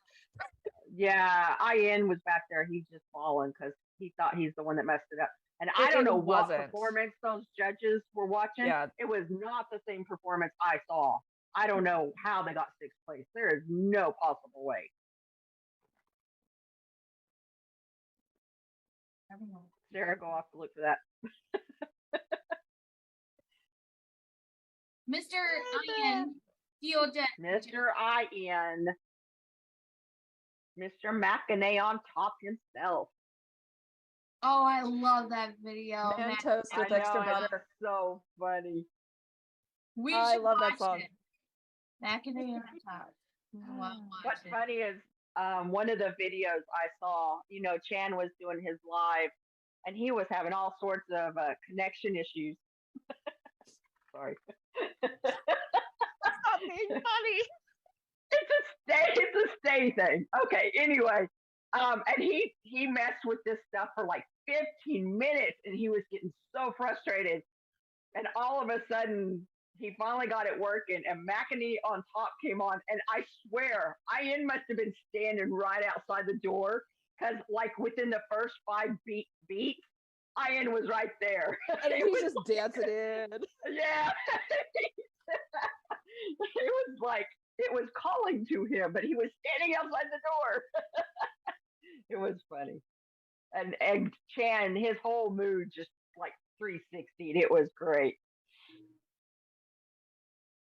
Yeah, IN was back there. He's just falling because he thought he's the one that messed it up. And I don't It know what wasn't. performance those judges were watching. Yeah. It was not the same performance I saw. I don't know how they got 6th place. There is no possible way. Sarah, go off to look for that. Mr. Ian Theoden. Mr. IN. Mr. McAnay on top himself. Oh, I love that video. Man man. toast with I extra know, it's butter. so funny. We I should love that watch song. it. Back in the top. Watch What's it. funny is one of the videos I saw, Chan was doing his live and he was having all sorts of connection issues. Sorry. Stop being funny. It's a stay thing. Okay, anyway. And he messed with this stuff for like 15 minutes and he was getting so frustrated. And all of a sudden he finally got it working and McAnee on top came on. And I swear, Ian must have been standing right outside the door because like within the first 5 beats, Ian was right there. And he's just dancing in. Yeah. It was like, it was calling to him, but he was standing outside the door. It was funny. And Chan, his whole mood just like 360'd. It was great.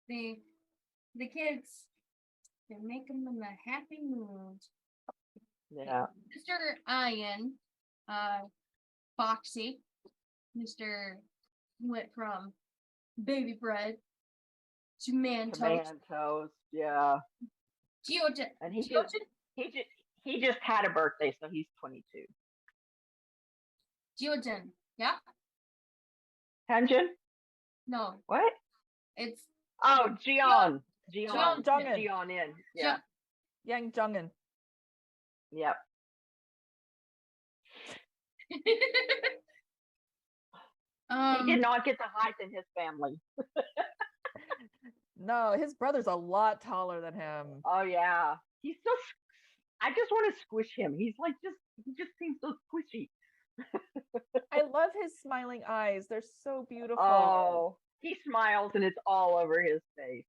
The kids, they make them in a happy mood. Yeah. Mr. Ian, Foxy, went from baby bread to man toast. Man toast. Yeah. Geogen. And he just had a birthday, so he's 22. Geogen. Yeah? Hyunjin? No, What? it's Oh, Jeon. Jeon. Jeon in. Yeah. Yang Jungin. Yep. He did not get the height in his family. No, his brother's a lot taller than him. Oh yeah, he's so. I just want to squish him. He just seems so squishy. I love his smiling eyes. They're so beautiful. Oh, he smiles and it's all over his face.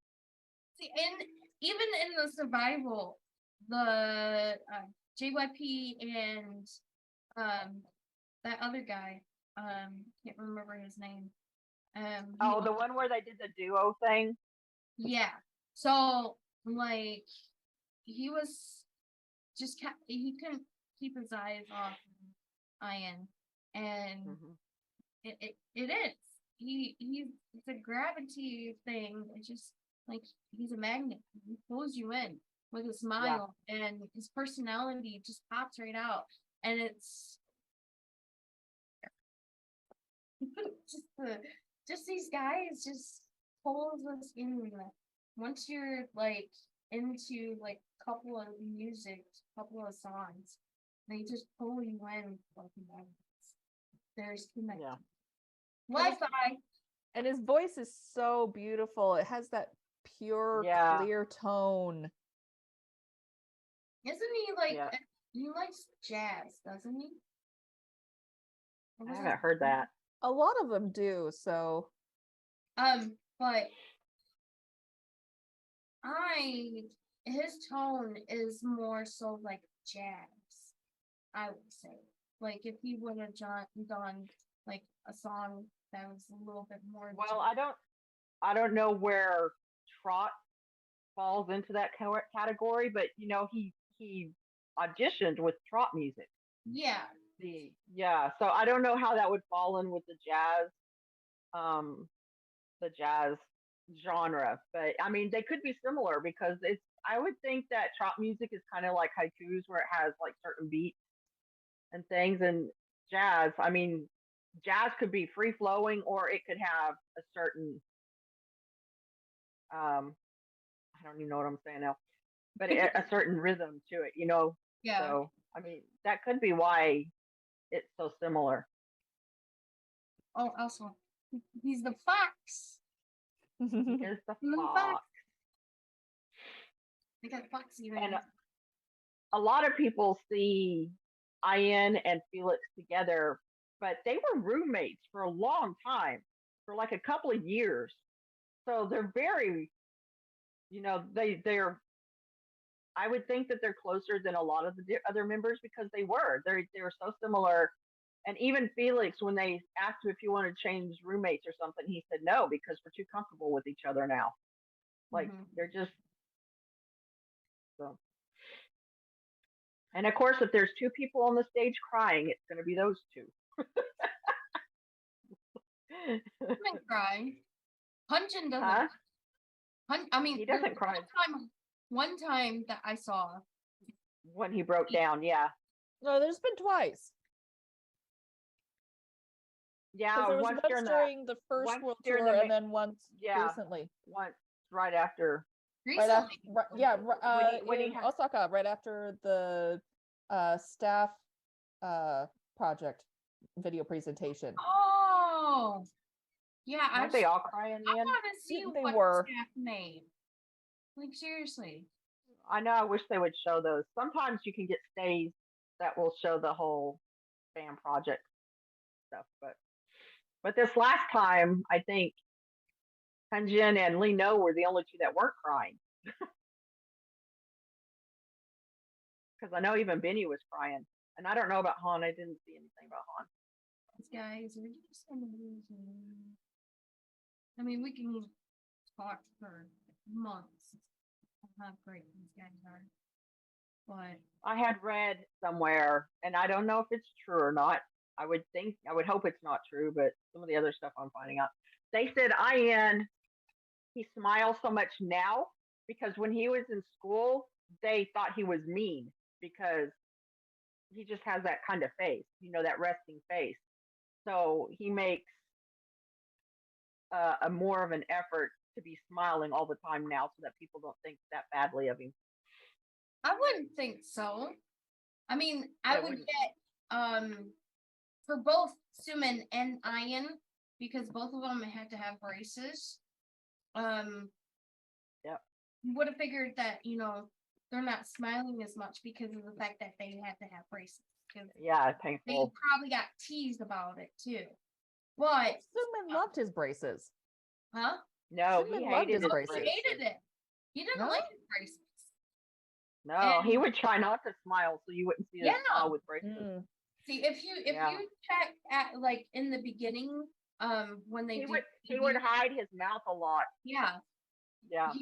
See, and even in the survival, the JYP and that other guy, can't remember his name. Oh, the one where they did the duo thing. Yeah. So like he was just he couldn't keep his eyes off Ian, and Mhm. it is. It's a gravity thing. It's just like he's a magnet. He pulls you in with a smile, and his personality just pops right out. And it's just these guys just pulls us in. Once you're like into like a couple of music, couple of songs, they just pull you in like magnets. There's connection. Yeah. Wi-Fi. And his voice is so beautiful. It has that pure, Yeah. clear tone. Isn't he like Yeah. he likes jazz, doesn't he? Or I was haven't it- heard that. A lot of them do, so But his tone is more so like jazz, I would say. Like if he would have done like a song that was a little bit more Well, I don't know where Trot falls into that category, but you know he auditioned with Trot music. yeah. So I don't know how that would fall in with the jazz genre, but I mean they could be similar because it's I would think that Trot music is kind of like haikus where it has like certain beats and things, and jazz, I mean jazz could be free flowing or it could have a certain um I don't even know what I'm saying now, but a certain rhythm to it, you know. Yeah. So I mean that could be why it's so similar. Oh, also he's the fox. Is the The fox. fox. They got foxy And there. a lot of people see Ian and Felix together, but they were roommates for a long time, for like a couple of years. So they're very, you know, they're. I would think that they're closer than a lot of the other members because they were. They were so similar. And even Felix, when they asked him if he wanted to change roommates or something, he said no because we're too comfortable with each other now. Like they're just so. And of course, if there's two people on the stage crying, it's going to be those two. Doesn't cry. Punching doesn't. Huh? I mean, He doesn't there's cry. One time that I saw. When he broke down, yeah. No, there's been twice. Yeah, Because there was once once during the first once world during tour the and then once yeah. recently. once right after. Right after, Recently. when he in had- Osaka, right after the staff project video presentation. Oh. Yeah, Weren't they all crying I then? want to see They what were. staff made. Like seriously. I know. I wish they would show those. Sometimes you can get stays that will show the whole fan project stuff, but this last time, I think Hanjin and Lee No were the only two that weren't crying. Because I know even Benny was crying, and I don't know about Han. I didn't see anything about Han. These guys are just amazing. I mean, we can talk for months on how great these guys are. But I had read somewhere, and I don't know if it's true or not. I would hope it's not true, but some of the other stuff I'm finding out. They said Ian, he smiles so much now because when he was in school, they thought he was mean because he just has that kind of face, you know, that resting face. So he makes a more of an effort to be smiling all the time now so that people don't think that badly of him. I wouldn't think so. I mean, I They would wouldn't. get for both Suman and Ian, because both of them had to have braces. Yep. You would have figured that, they're not smiling as much because of the fact that they had to have braces. 'Cause Yeah, they painful. probably got teased about it too. But, Zoomman loved his braces. huh? No, Zoomman he loved hated his his braces. He braces. hated it. He didn't No? like his braces. No, he And- would try not to smile so you wouldn't see his Yeah. smile with braces. Mm. See, if Yeah. you check at like in the beginning, when they He would hide his mouth a lot. yeah, Yeah.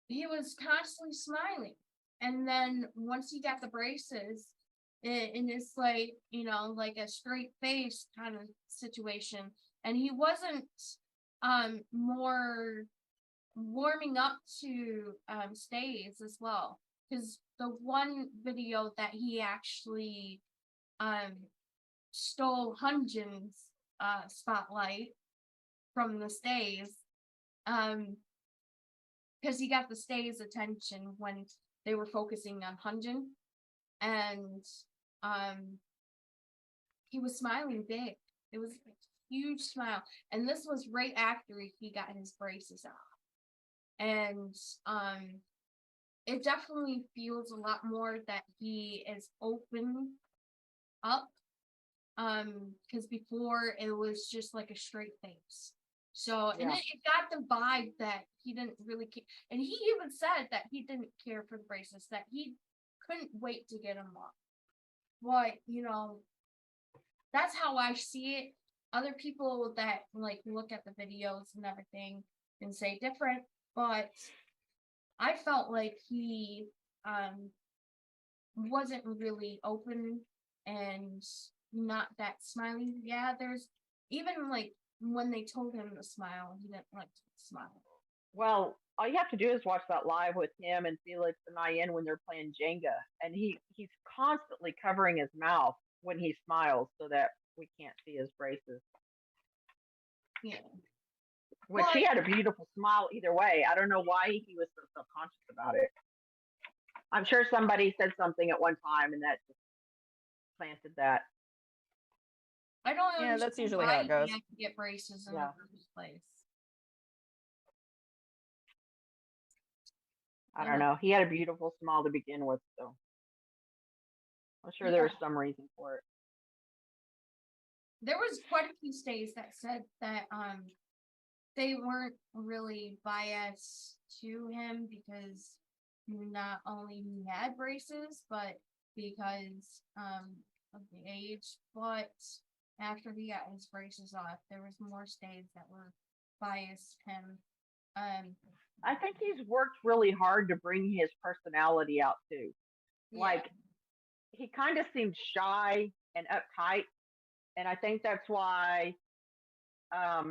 he was constantly smiling, and then once he got the braces, in this like like a straight face kind of situation, and he wasn't more warming up to stays as well, because the one video that he actually stole Hunjin's spotlight from the stays, because he got the stays attention when they were focusing on Hunjin, and he was smiling big. It was a huge smile, and this was right after he got his braces off. And it definitely feels a lot more that he is open up, because before it was just like a straight face. So and Yeah. it got the vibe that he didn't really care, and he even said that he didn't care for the braces, that he couldn't wait to get them off. But that's how I see it. Other people that like look at the videos and everything and say different, but I felt like he wasn't really open and not that smiley. Yeah, there's even like when they told him to smile, he didn't like to smile. Well, all you have to do is watch that live with him and Felix and Ian when they're playing Jenga, and he's constantly covering his mouth when he smiles so that we can't see his braces. Yeah. Which he had a beautiful smile either way. I don't know why he was so self-conscious about it. I'm sure somebody said something at one time and that just planted that. I don't Yeah, that's understand usually why how it goes. he had to get braces in Yeah. the first place. I don't know. He had a beautiful smile to begin with, so I'm sure there was some reason for it. There was quite a few stays that said that they weren't really biased to him because not only he had braces, but because of the age. But after he got his braces off, there was more stays that were biased him. I think he's worked really hard to bring his personality out too. Yeah. Like he kind of seemed shy and uptight, and I think that's why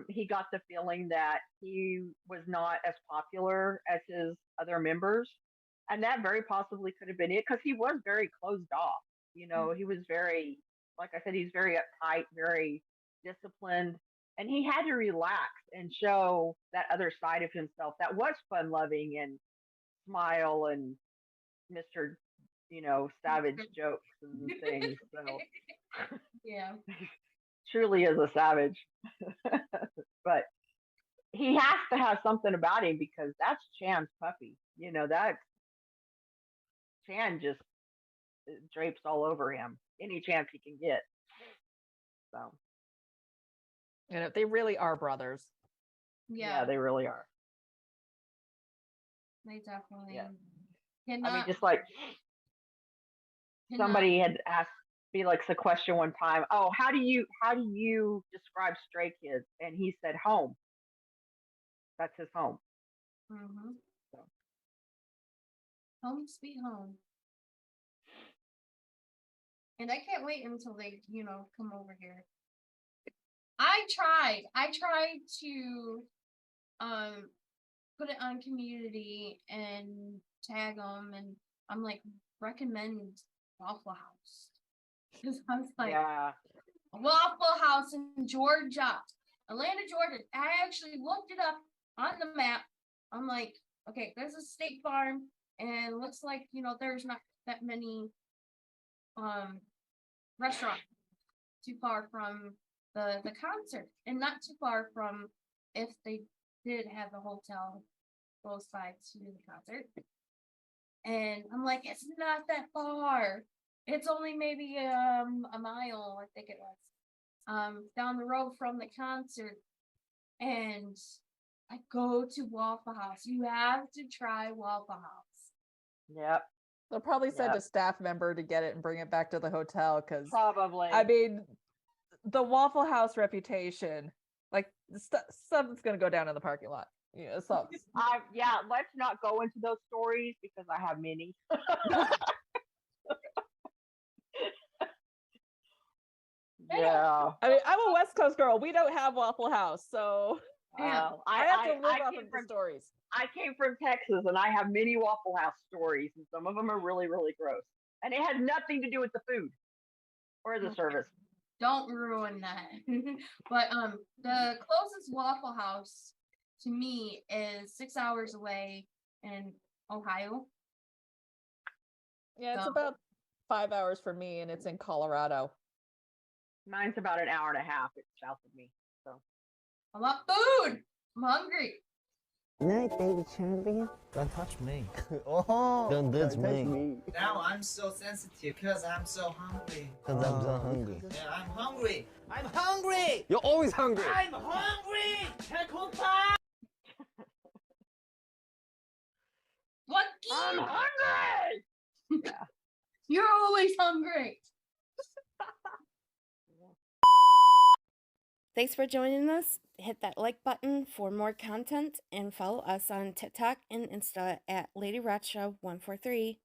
he got the feeling that he was not as popular as his other members, and that very possibly could have been it because he was very closed off. He was very, like I said, he's very uptight, very disciplined, and he had to relax and show that other side of himself that was fun loving and smile and Mr. Savage jokes and things. So Yeah. truly is a savage. But he has to have something about him because that's Chan's puppy. That's Chan just drapes all over him any chance he can get. So They really are brothers. Yeah, they really are. they definitely Yeah. cannot, I mean, just like somebody had asked Felix a question one time. Oh, how do you describe Stray Kids? And he said home. That's his home. Mhm. So. Home sweet home. And I can't wait until they, come over here. I tried to put it on community and tag them, and I'm like, recommend Waffle House. Because I was like, Yeah. Waffle House in Georgia, Atlanta, Georgia. I actually looked it up on the map. I'm like, okay, there's a State Farm, and it looks like, there's not that many restaurants too far from the concert, and not too far from if they did have the hotel close by to the concert. And I'm like, it's not that far. It's only maybe a mile, I think it was, down the road from the concert. And I go to Waffle House. You have to try Waffle House. Yep. They'll probably send Yep. a staff member to get it and bring it back to the hotel because Probably. I mean, the Waffle House reputation, like something's gonna go down in the parking lot. Yeah, so Yeah, let's not go into those stories because I have many. Yeah. I mean, I'm a West Coast girl. We don't have Waffle House, so Yeah. I have to live off came of the stories. I came from Texas and I have many Waffle House stories, and some of them are really, really gross. And it had nothing to do with the food or the service. Don't ruin that. But the closest Waffle House to me is 6 hours away in Ohio. Yeah, it's So- about 5 hours for me, and it's in Colorado. Mine's about an hour and a half. It's south of me. So I want food. I'm hungry. Night, baby champion. Don't touch me. Oh, Don't touch me. Now I'm so sensitive because I'm so hungry. Because I'm so hungry. Yeah, I'm hungry. I'm hungry. You're always hungry. I'm hungry. 배고파. What? I'm hungry. Yeah. You're always hungry. Thanks for joining us. Hit that like button for more content and follow us on TikTok and Insta at LadyRacha143.